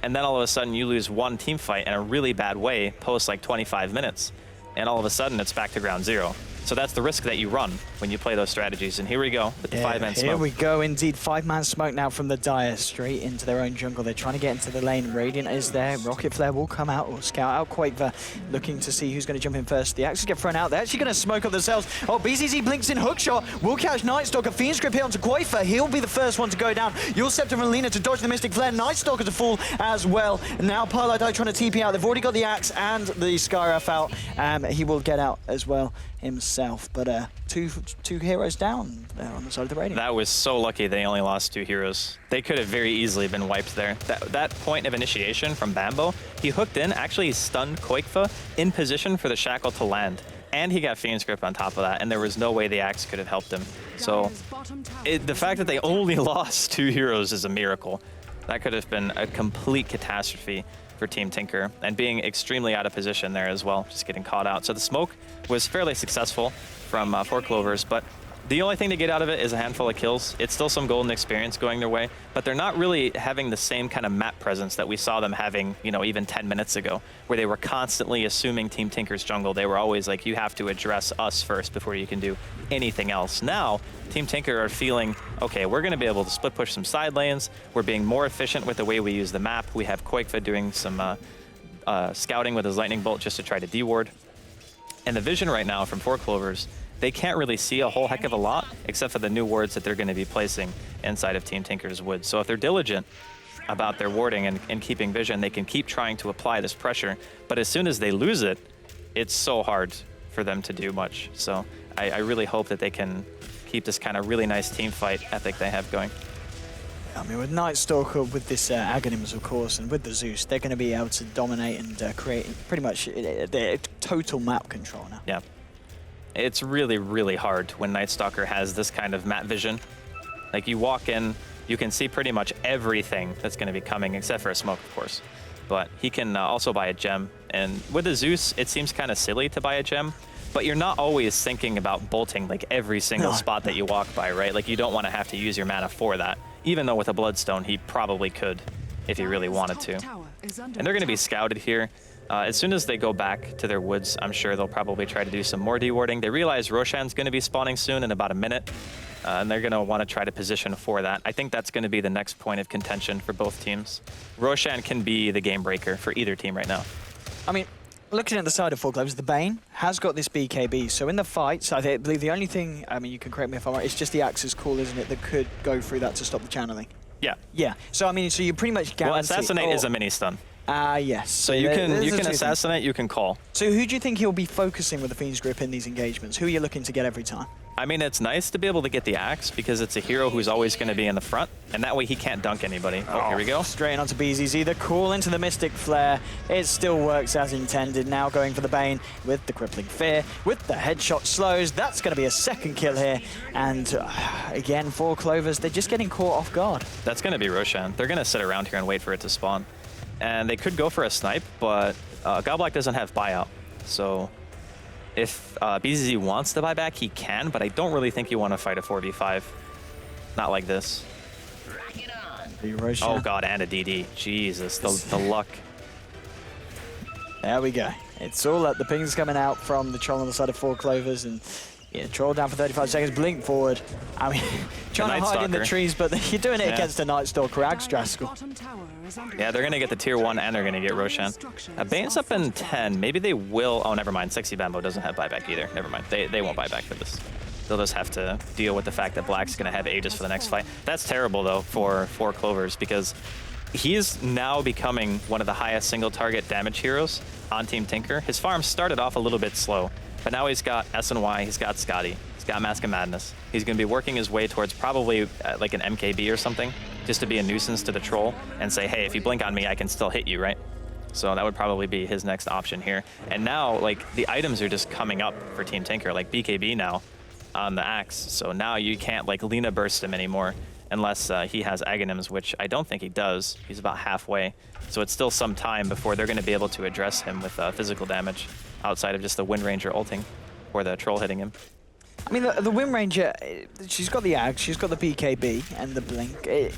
And then all of a sudden you lose one team fight in a really bad way post like 25 minutes. And all of a sudden it's back to ground 0. So that's the risk that you run when you play those strategies. And here we go with the 5-man smoke. Here we go indeed. 5-man smoke now from the Dire straight into their own jungle. They're trying to get into the lane. Radiant is there. Rocket Flare will come out or scout out. Quakever looking to see who's going to jump in first. The Axes get thrown out. They're actually going to smoke up themselves. Oh, BZZ blinks in hookshot. Will catch Nightstalker. Fiend's Grip here onto Quakever. He'll be the first one to go down. You'll Scepter and Lina to dodge the Mystic Flare. Nightstalker to fall as well. Now Pylai trying to TP out. They've already got the Axe and the SKYWRATH out. He will get out as well himself. himself, but two heroes down there on the side of the Radiant. That was so lucky they only lost 2 heroes. They could have very easily been wiped there. That point of initiation from Bambo, he hooked in, actually stunned Qualifier in position for the Shackle to land. And he got Fiend's Grip on top of that, and there was no way the Axe could have helped him. So the fact that they only lost 2 heroes is a miracle. That could have been a complete catastrophe for Team Tinker, and being extremely out of position there as well, just getting caught out. So the smoke was fairly successful from 4 Clovers, but the only thing to get out of it is a handful of kills. It's still some golden experience going their way, but they're not really having the same kind of map presence that we saw them having, you know, even 10 minutes ago, where they were constantly assuming Team Tinker's jungle. They were always like, you have to address us first before you can do anything else. Now, Team Tinker are feeling, okay, we're going to be able to split push some side lanes. We're being more efficient with the way we use the map. We have Quakefa doing some scouting with his lightning bolt just to try to deward. And the vision right now from 4 Clovers, they can't really see a whole heck of a lot except for the new wards that they're going to be placing inside of Team Tinker's woods. So if they're diligent about their warding and keeping vision, they can keep trying to apply this pressure. But as soon as they lose it, it's so hard for them to do much. So I really hope that they can keep this kind of really nice team fight ethic they have going. I mean, with Night Stalker, with this Aghanims, of course, and with the Zeus, they're going to be able to dominate and create pretty much their total map control now. Yeah. It's really, really hard when Night Stalker has this kind of map vision. Like, you walk in, you can see pretty much everything that's going to be coming, except for a smoke, of course. But he can also buy a gem. And with the Zeus, it seems kind of silly to buy a gem, but you're not always thinking about bolting like every single spot that you walk by, right? Like, you don't want to have to use your mana for that, even though with a Bloodstone, he probably could if he really wanted to. And they're going to be scouted here. As soon as they go back to their woods, I'm sure they'll probably try to do some more dewarding. They realize Roshan's going to be spawning soon in about a minute, and they're going to want to try to position for that. I think that's going to be the next point of contention for both teams. Roshan can be the game breaker for either team right now. I mean, looking at the side of 4 Clovers, the Bane has got this BKB. So in the fights, I believe the only thing, I mean, you can correct me if I'm right, it's just the Axe's call, isn't it, that could go through that to stop the channeling? Yeah. Yeah. So, I mean, so you pretty much guarantee... Well, Assassinate is a mini stun. Yes. So you can assassinate, you can call. So who do you think he'll be focusing with the Fiend's Grip in these engagements? Who are you looking to get every time? I mean, it's nice to be able to get the Axe because it's a hero who's always going to be in the front, and that way he can't dunk anybody. Oh, here we go. Straight onto BZZ, the call into the Mystic Flare. It still works as intended. Now going for the Bane with the Crippling Fear, with the headshot slows. That's going to be a second kill here. And again, 4 Clovers, they're just getting caught off guard. That's going to be Roshan. They're going to sit around here and wait for it to spawn. And they could go for a snipe, but Godblock doesn't have buyout. So if BZZ wants to buy back, he can, but I don't really think you want to fight a 4v5. Not like this. Oh god, and a DD. Jesus, the luck. There we go. It's all up. The ping's coming out from the troll on the side of 4 Clovers, and yeah, troll down for 35 seconds, blink forward. I mean, trying to hide in the trees, but you're doing it against a Night Stalker, Agstraskle. Yeah, they're going to get the tier 1 and they're going to get Roshan. Bane's up in 10. Maybe they will. Oh, never mind. Sexy Bambo doesn't have buyback either. Never mind. They won't buy back for this. They'll just have to deal with the fact that Black's going to have Aegis for the next fight. That's terrible, though, for 4 Clovers because he is now becoming one of the highest single target damage heroes on Team Tinker. His farm started off a little bit slow, but now he's got SNY, he's got Scotty, he's got Mask of Madness. He's going to be working his way towards probably like an MKB or something, just to be a nuisance to the troll and say, hey, if you blink on me, I can still hit you, right? So that would probably be his next option here. And now, like, the items are just coming up for Team Tinker, like BKB now on the Axe. So now you can't, like, Lina burst him anymore unless he has Aghanims, which I don't think he does. He's about halfway. So it's still some time before they're going to be able to address him with physical damage outside of just the Wind Ranger ulting or the troll hitting him. I mean, the Wind Ranger, she's got the Ag, she's got the BKB and the Blink. It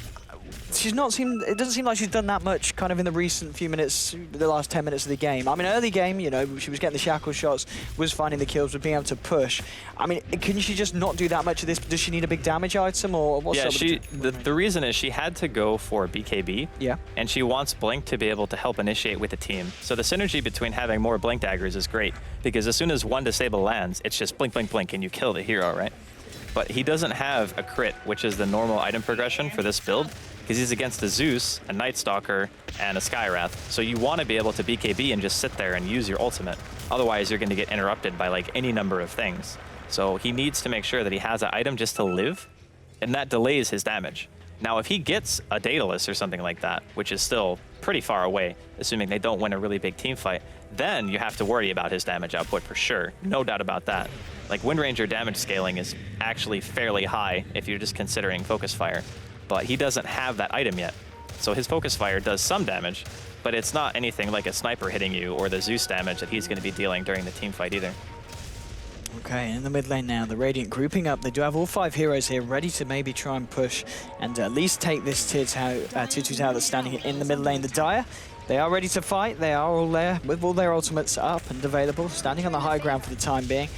doesn't seem like she's done that much kind of in the recent few minutes, the last 10 minutes of the game. I mean, early game, you know, she was getting the shackle shots, was finding the kills, was being able to push. I mean, can she just not do that much of this? Does she need a big damage item or what's up? Yeah, the reason is she had to go for BKB. Yeah. And she wants Blink to be able to help initiate with the team. So the synergy between having more Blink daggers is great because as soon as one disable lands, it's just blink, blink, blink, and you kill the hero, right? But he doesn't have a crit, which is the normal item progression for this build, because he's against a Zeus, a Night Stalker, and a SKYWRATH. So you want to be able to BKB and just sit there and use your ultimate. Otherwise, you're going to get interrupted by like any number of things. So he needs to make sure that he has an item just to live, and that delays his damage. Now, if he gets a Daedalus or something like that, which is still pretty far away, assuming they don't win a really big team fight, then you have to worry about his damage output for sure. No doubt about that. Like, Wind Ranger damage scaling is actually fairly high if you're just considering Focus Fire, but he doesn't have that item yet. So his Focus Fire does some damage, but it's not anything like a sniper hitting you or the Zeus damage that he's going to be dealing during the team fight either. Okay, in the mid lane now, the Radiant grouping up. They do have all 5 heroes here ready to maybe try and push and at least take this tier 2 tower that's standing in the mid lane. The Dire, they are ready to fight. They are all there with all their ultimates up and available, standing on the high ground for the time being.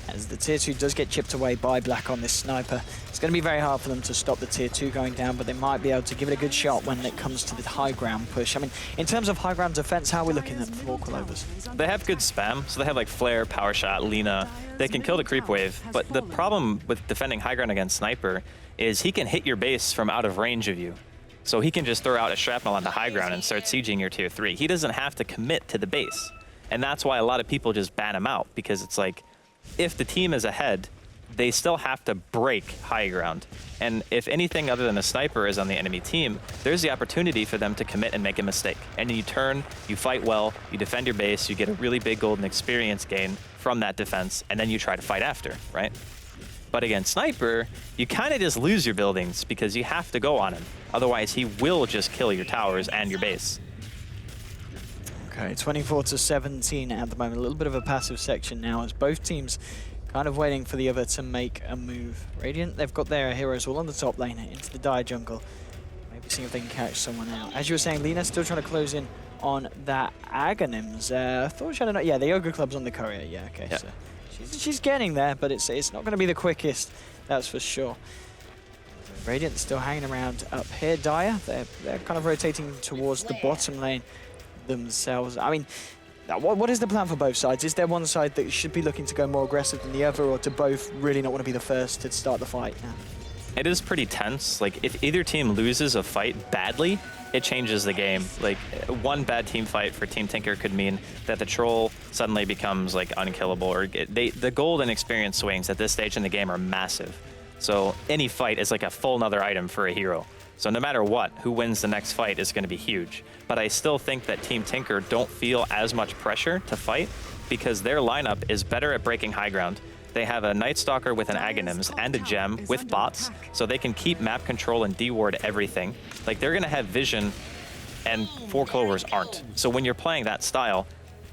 As the tier 2 does get chipped away by Black on this sniper, it's going to be very hard for them to stop the tier 2 going down, but they might be able to give it a good shot when it comes to the high ground push. I mean, in terms of high ground defense, how are we looking at for Clovers? They have good spam, so they have like Flare, Power Shot, Lina. They can kill the creep wave, but the problem with defending high ground against Sniper is he can hit your base from out of range of you. So he can just throw out a shrapnel on the high ground and start sieging your tier 3. He doesn't have to commit to the base. And that's why a lot of people just ban him out, because it's like, if the team is ahead, they still have to break high ground. And if anything other than a sniper is on the enemy team, there's the opportunity for them to commit and make a mistake. And you turn, you fight well, you defend your base, you get a really big golden experience gain from that defense, and then you try to fight after, right? But against Sniper, you kind of just lose your buildings because you have to go on him. Otherwise, he will just kill your towers and your base. Okay, 24-17 at the moment. A little bit of a passive section now as both teams kind of waiting for the other to make a move. Radiant, they've got their heroes all on the top lane into the Dire jungle. Maybe seeing if they can catch someone out. As you were saying, Lina still trying to close in on that Aghanims. I thought she had a... Yeah, the Yoga Club's on the Courier. Yeah, okay. Yeah. So she's getting there, but it's not going to be the quickest, that's for sure. Radiant still hanging around up here. Dire, they're kind of rotating towards the bottom lane themselves. I mean, what is the plan for both sides? Is there one side that should be looking to go more aggressive than the other, or do both really not want to be the first to start the fight now? It is pretty tense. Like, if either team loses a fight badly, it changes the game. Like, one bad team fight for Team Tinker could mean that the troll suddenly becomes like unkillable, or the gold and experience swings at this stage in the game are massive. So any fight is like a full nother item for a hero. So no matter what, who wins the next fight is going to be huge. But I still think that Team Tinker don't feel as much pressure to fight because their lineup is better at breaking high ground. They have a Night Stalker with an Aghanims and a gem with bots, so they can keep map control and deward everything. Like, they're going to have vision, and 4 Clovers aren't. So when you're playing that style,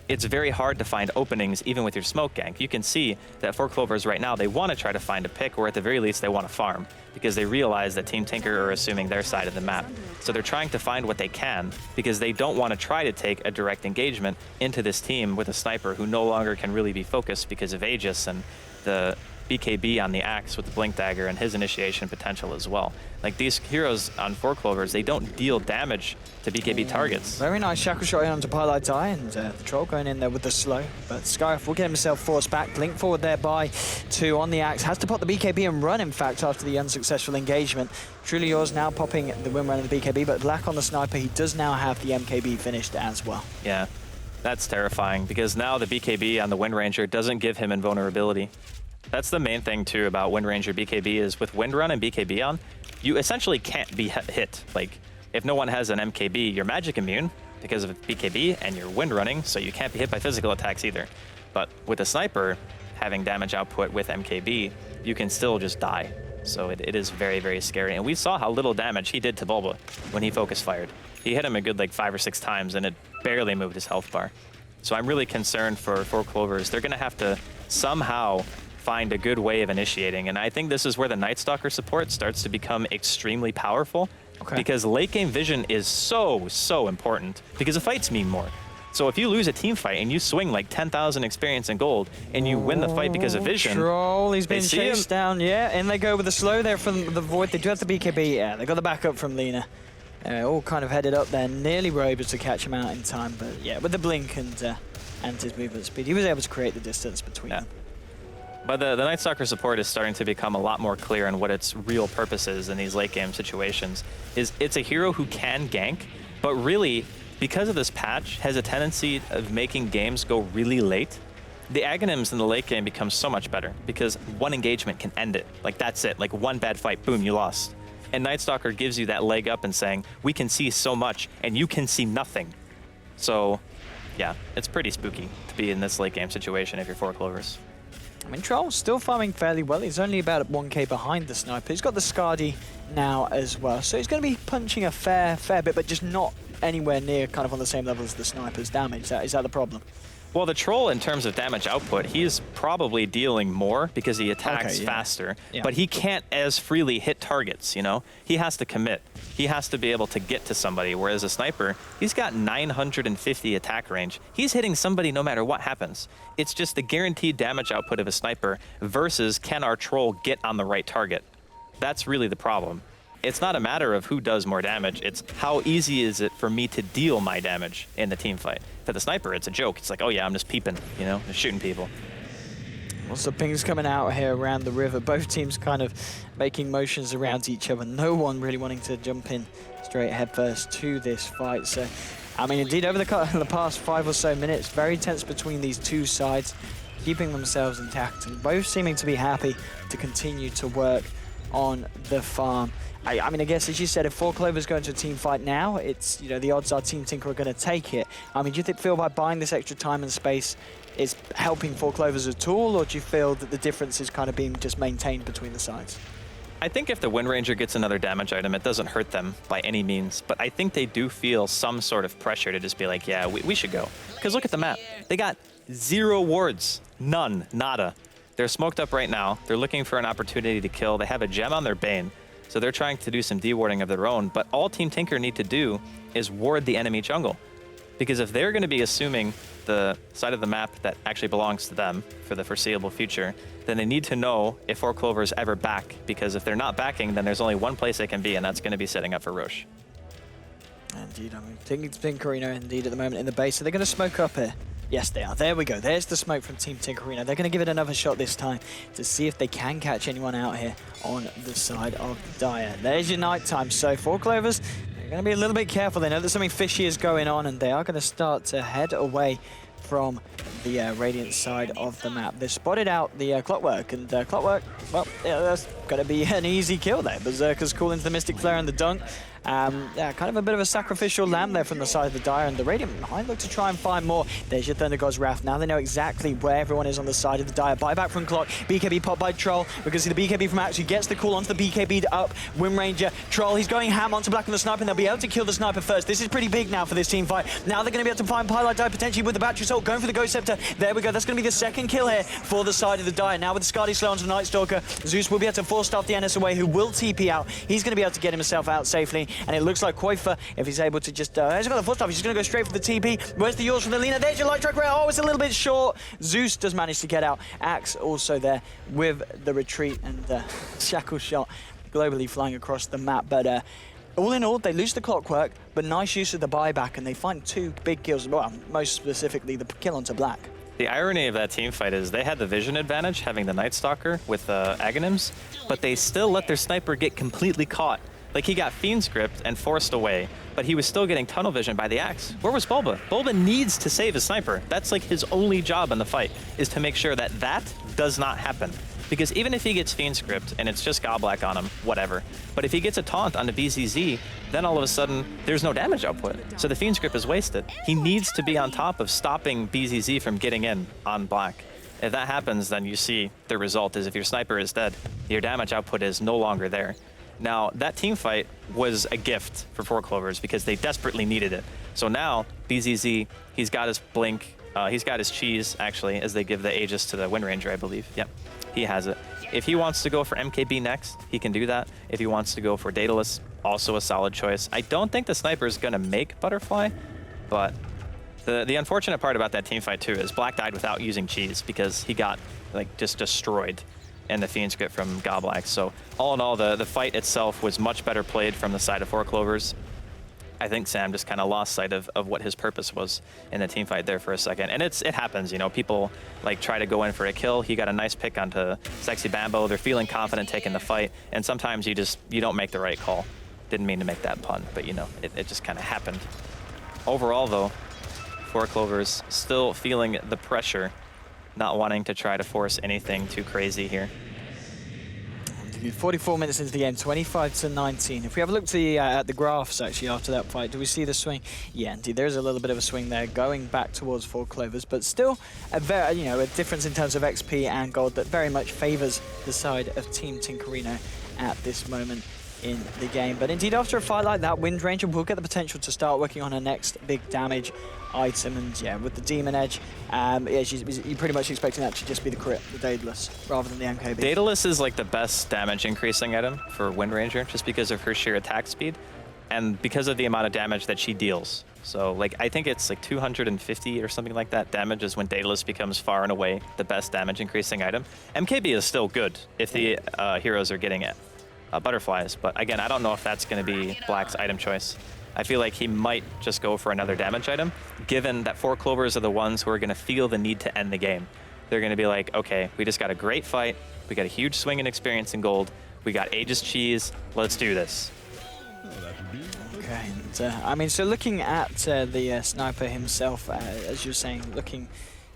it's very hard to find openings even with your smoke gank. You can see that 4 Clovers right now, they want to try to find a pick, or at the very least they want to farm, because they realize that Team Tinker are assuming their side of the map. So they're trying to find what they can, because they don't want to try to take a direct engagement into this team with a sniper who no longer can really be focused because of Aegis and the BKB on the axe with the Blink Dagger and his initiation potential as well. Like, these heroes on 4 Clovers, they don't deal damage to BKB targets. Very nice shackle shot onto Pilot Eye, and the troll going in there with the slow. But SKYWRATH will get himself forced back. Blink forward there by 2 on the axe. Has to pop the BKB and run, in fact, after the unsuccessful engagement. Truly Yours now popping the win run in the BKB, but Black on the sniper, he does now have the MKB finished as well. Yeah, that's terrifying, because now the BKB on the Wind Ranger doesn't give him invulnerability. That's the main thing, too, about Wind Ranger BKB is with Wind Run and BKB on, you essentially can't be hit. Like, if no one has an MKB, you're magic immune because of BKB, and you're wind running, so you can't be hit by physical attacks either. But with a sniper, having damage output with MKB, you can still just die. So it is very, very scary. And we saw how little damage he did to Bulba when he focus fired. He hit him a good like 5 or 6 times, and it barely moved his health bar. So I'm really concerned for 4 Clovers. They're going to have to somehow find a good way of initiating. And I think this is where the Night Stalker support starts to become extremely powerful. Okay. Because late game vision is so important, because the fights mean more. So if you lose a team fight and you swing like 10,000 experience and gold and you win the fight because of vision. Troll, he's been chased down, yeah. And they go with the slow there from the Void. They do have the BKB, yeah. They got the backup from Lina. All kind of headed up there. Nearly were able to catch him out in time, but yeah, with the blink and his movement speed, he was able to create the distance between them. But the Night Stalker support is starting to become a lot more clear on what its real purpose is in these late game situations. It's a hero who can gank, but really, because of this patch, has a tendency of making games go really late. the Aghanims in the late game become so much better because one engagement can end it. Like, that's it. Like, one bad fight, boom, you lost. And Night Stalker gives you that leg up and saying, we can see so much, and you can see nothing. So, yeah, it's pretty spooky to be in this late game situation if you're 4 Clovers. I mean, Troll's still farming fairly well. He's only about 1k behind the Sniper. He's got the Skadi now as well. So he's going to be punching a fair bit, but just not anywhere near kind of on the same level as the Sniper's damage. Is that the problem? Well, the Troll, in terms of damage output, he's probably dealing more because he attacks yeah. faster, Yeah. but he can't as freely hit targets, you know? He has to commit. He has to be able to get to somebody, whereas a Sniper, he's got 950 attack range. He's hitting somebody no matter what happens. It's just the guaranteed damage output of a Sniper versus can our Troll get on the right target. That's really the problem. It's not a matter of who does more damage, it's how easy is it for me to deal my damage in the team fight. For the Sniper, it's a joke. It's like, oh yeah, I'm just peeping, you know, just shooting people. Lots of pings coming out here around the river. Both teams kind of making motions around each other. No one really wanting to jump in straight headfirst to this fight. So, I mean, indeed, over the past 5 or so minutes, very tense between these two sides, keeping themselves intact and both seeming to be happy to continue to work on the farm. I mean, I guess, as you said, if 4 Clovers go into a team fight now, it's, you know, the odds are Team Tinker are going to take it. I mean, do you feel by buying this extra time and space is helping 4 Clovers at all, or do you feel that the difference is kind of being just maintained between the sides? I think if the Wind Ranger gets another damage item, it doesn't hurt them by any means, but I think they do feel some sort of pressure to just be like, yeah, we should go. Because look at the map. They got 0 wards. None. Nada. They're smoked up right now. They're looking for an opportunity to kill. They have a gem on their Bane. So they're trying to do some dewarding of their own, but all Team Tinker need to do is ward the enemy jungle. Because if they're going to be assuming the side of the map that actually belongs to them for the foreseeable future, then they need to know if 4 Clovers ever back, because if they're not backing, then there's only one place they can be, and that's going to be setting up for Roche. Indeed, I mean, Team Tinkerino indeed at the moment in the base, so they're going to smoke up here. Yes, they are. There we go. There's the smoke from Team Tinkerino. They're going to give it another shot this time to see if they can catch anyone out here on the side of Dire. There's your nighttime. So 4 Clovers, they're going to be a little bit careful. They know that something fishy is going on, and they are going to start to head away from the Radiant side of the map. They've spotted out the CLOCKWERK, and CLOCKWERK, well, yeah, that's going to be an easy kill there. Berserker's cool into the Mystic Flare and the dunk. Yeah, kind of a bit of a sacrificial lamb there from the side of the Dire, and the Radiant behind look to try and find more. There's your Thunder God's Wrath. Now they know exactly where everyone is on the side of the Dire. Buyback from Clock, BKB popped by Troll. We can see the BKB from Axe, who gets the call onto the BKB up. Wind Ranger, Troll, he's going ham onto Black and the Sniper, and they'll be able to kill the Sniper first. This is pretty big now for this team fight. Now they're going to be able to find Pylite Die potentially with the Battery Assault, going for the Ghost Scepter. There we go. That's going to be the second kill here for the side of the Dire. Now with the Skadi slow onto the Night Stalker, ZEUS will be able to force staff the NS away, who will TP out. He's going to be able to get himself out safely, and it looks like Qualifier, if he's able to just, he's got the foot staff, he's just going to go straight for the TP. Where's the yours from the Lina? There's your light track rare. Oh, it's a little bit short. ZEUS does manage to get out. Axe also there with the retreat, and Shackle Shot globally flying across the map. But all in all, they lose the CLOCKWERK, but nice use of the buyback, and they find 2 big kills. Well, most specifically, the kill onto Black. The irony of that team fight is they had the vision advantage, having the Night Stalker with Aghanims, but they still let their Sniper get completely caught. Like, he got Fiend's Grip and forced away, but he was still getting tunnel vision by the Axe. Where was Bulba? Bulba needs to save his Sniper. That's like his only job in the fight, is to make sure that that does not happen. Because even if he gets Fiend's Grip and it's just Godblack on him, whatever. But if he gets a taunt on the BZZ, then all of a sudden, there's no damage output. So the Fiend's Grip is wasted. He needs to be on top of stopping BZZ from getting in on Black. If that happens, then you see the result is if your Sniper is dead, your damage output is no longer there. Now, that team fight was a gift for 4 Clovers because they desperately needed it. So now, BZZ, he's got his Blink, he's got his Cheese, actually, as they give the Aegis to the Wind Ranger, I believe. Yep, he has it. If he wants to go for MKB next, he can do that. If he wants to go for Daedalus, also a solid choice. I don't think the Sniper is going to make Butterfly, but the unfortunate part about that team fight, too, is Black died without using Cheese because he got, like, just destroyed and the Fiend's Grip from Godblack. So all in all, the fight itself was much better played from the side of 4 Clovers. I think Sam just kind of lost sight of what his purpose was in the team fight there for a second. And it happens, you know, people like try to go in for a kill. He got a nice pick onto Sexy Bambo. They're feeling confident taking the fight. And sometimes you don't make the right call. Didn't mean to make that pun, but you know, it just kind of happened. Overall though, 4 Clovers still feeling the pressure not wanting to try to force anything too crazy here. 44 minutes into the game, 25-19. If we have a look at the graphs actually after that fight, do we see the swing? Yeah, indeed, there's a little bit of a swing there going back towards 4 Clovers, but still a very, a difference in terms of XP and gold that very much favors the side of Team Tinkerino at this moment in the game. But indeed, after a fight like that, Wind Ranger will get the potential to start working on her next big damage item. And yeah, with the Demon Edge, you're pretty much expecting that to just be the crit, the Daedalus, rather than the MKB. Daedalus is like the best damage increasing item for Wind Ranger, just because of her sheer attack speed and because of the amount of damage that she deals. So like, I think it's like 250 or something like that damage is when Daedalus becomes far and away the best damage increasing item. MKB is still good if the heroes are getting it. Butterflies, but again, I don't know if that's going to be Black's item choice. I feel like he might just go for another damage item, given that 4 Clovers are the ones who are going to feel the need to end the game. They're going to be like, okay, we just got a great fight, we got a huge swing in experience and gold, we got Aegis cheese, let's do this. Okay, and, I mean, so looking at the sniper himself, as you're saying, looking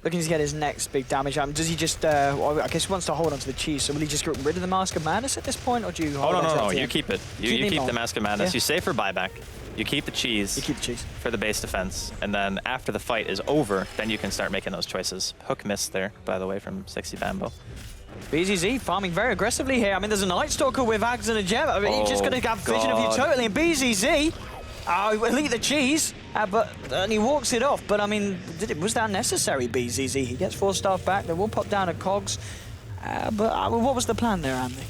to get his next big damage item, does he just, well, I guess he wants to hold on to the cheese, so will he just get rid of the Mask of Madness at this point, or do you hold on to it? No, you keep it. You keep the Mask of Madness, you save for buyback, you keep the cheese. You keep the cheese. For the base defense, and then after the fight is over, then you can start making those choices. Hook missed there, by the way, from Sexy Bambo. BZZ farming very aggressively here. I mean, there's a Night Stalker with Ags and a Gem. I mean, he's just going to have vision of you totally, and BZZ, he'll eat the cheese, and he walks it off. But I mean, was that necessary, BZZ? He gets 4 staff back. They will pop down a Cogs. But what was the plan there, Andy?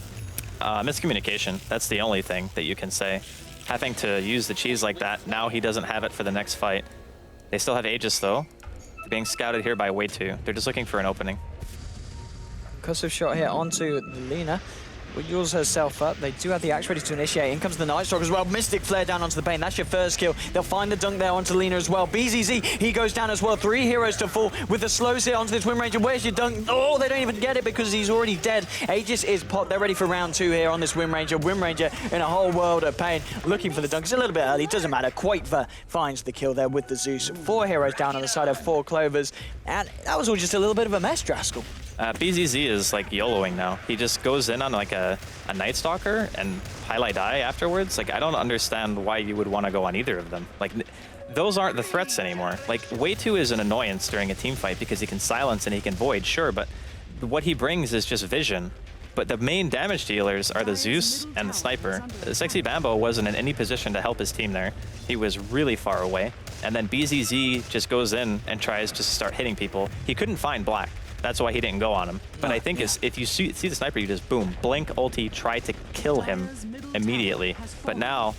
Miscommunication. That's the only thing that you can say. Having to use the cheese like that, now he doesn't have it for the next fight. They still have Aegis, though. They're being scouted here by Way2. They're just looking for an opening. Concussive shot here onto the Lina. Wheels herself up. They do have the axe ready to initiate. In comes the Night Stalker as well. Mystic Flare down onto the Bane. That's your first kill. They'll find the dunk there onto Lina as well. BZZ, he goes down as well. 3 heroes to fall with the slows here onto this Wind Ranger. Where's your dunk? Oh, they don't even get it because he's already dead. Aegis is popped. They're ready for round 2 here on this Wind Ranger. Wind Ranger in a whole world of pain. Looking for the dunk. It's a little bit early. Doesn't matter. Qualifier finds the kill there with the Zeus. 4 heroes down on the side of 4 Clovers. And that was all just a little bit of a mess, Draskell. BZZ is like YOLOing now. He just goes in on like a Night Stalker and highlight eye afterwards. Like, I don't understand why you would want to go on either of them. Like, those aren't the threats anymore. Like, Way2 is an annoyance during a team fight because he can silence and he can void, sure, but what he brings is just vision. But the main damage dealers are the Zeus and the Sniper. Sexy Bambo wasn't in any position to help his team there. He was really far away. And then BZZ just goes in and tries to start hitting people. He couldn't find Black. That's why he didn't go on him. But I think if you see the Sniper, you just boom, blink, ulti, try to kill him immediately. But now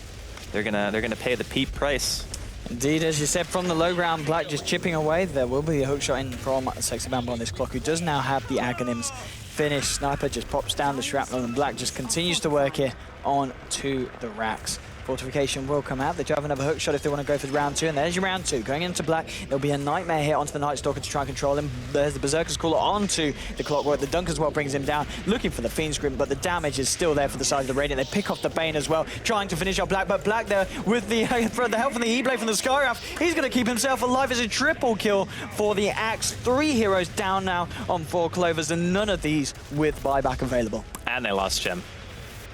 they're gonna pay the peep price. Indeed, as you said, from the low ground, Black just chipping away. There will be a hook shot in from Sexy Bambo on this clock, who does now have the Aghanims finished. Sniper just pops down the shrapnel, and Black just continues to work here on to the racks. Fortification will come out. They do have another hook shot if they want to go for round 2, and there's your round 2. Going into Black, there'll be a Nightmare here onto the Night Stalker to try and control him. There's the Berserker's Call onto the Clockwork. The dunk as well brings him down, looking for the Fiend's Grip, but the damage is still there for the side of the Radiant. They pick off the Bane as well, trying to finish off Black, but Black there with the help from the E-Blade from the SKYWRATH. He's going to keep himself alive as a triple kill for the Axe. 3 heroes down now on 4 Clovers, and none of these with buyback available. And they lost Gem.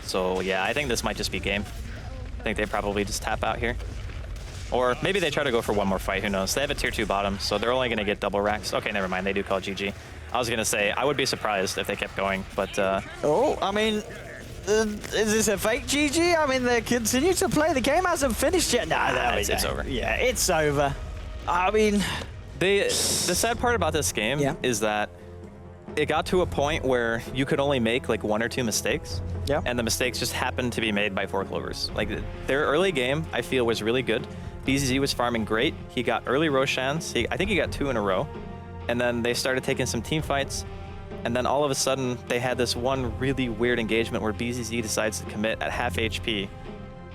So yeah, I think this might just be game. I think they probably just tap out here. Or maybe they try to go for one more fight, who knows. They have a tier 2 bottom, so they're only going to get double racks. Okay, never mind, they do call GG. I was going to say, I would be surprised if they kept going, but... Oh, I mean, is this a fake GG? I mean, they continue to play. The game hasn't finished yet. No, it's over. Yeah, it's over. I mean... The sad part about this game is that it got to a point where you could only make like 1 or 2 mistakes. Yeah. And the mistakes just happened to be made by 4 Clovers. Like, their early game, I feel, was really good. BZZ was farming great. He got early Roshans. I think he got 2 in a row. And then they started taking some team fights. And then all of a sudden, they had this one really weird engagement where BZZ decides to commit at half HP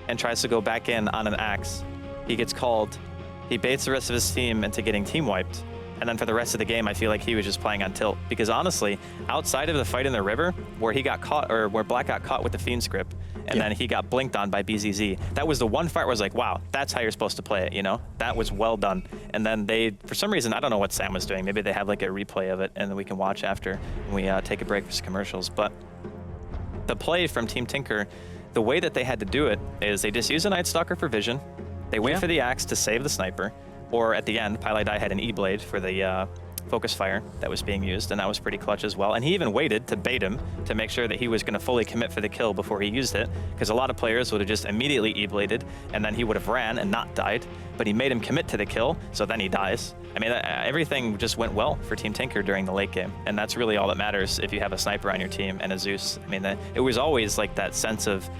and tries to go back in on an axe. He gets called. He baits the rest of his team into getting team wiped. And then for the rest of the game, I feel like he was just playing on tilt. Because honestly, outside of the fight in the river, where he got caught, or where Black got caught with the Fiend's Grip, and then he got blinked on by BZZ. That was the one fight where I was like, wow, that's how you're supposed to play it, you know? That was well done. And then they, for some reason, I don't know what Sam was doing. Maybe they have like a replay of it, and then we can watch after when we take a break for some commercials. But the play from Team Tinker, the way that they had to do it is they just use a Night Stalker for vision. They wait for the axe to save the sniper, or at the end, Pylai had an E-blade for the focus fire that was being used, and that was pretty clutch as well. And he even waited to bait him to make sure that he was going to fully commit for the kill before he used it, because a lot of players would have just immediately E-bladed, and then he would have ran and not died, but he made him commit to the kill, so then he dies. I mean, everything just went well for Team Tinker during the late game, and that's really all that matters if you have a sniper on your team and a ZEUS. I mean, it was always like that sense of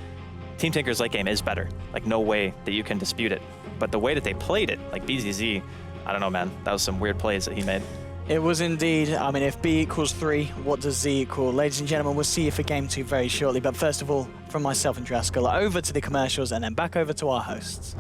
Team Tinker's late game is better, like no way that you can dispute it. But the way that they played it, like BZZ, I don't know, man, that was some weird plays that he made. It was indeed. I mean, if B equals 3, what does Z equal? Ladies and gentlemen, we'll see you for Game 2 very shortly. But first of all, from myself and Draskell, over to the commercials and then back over to our hosts.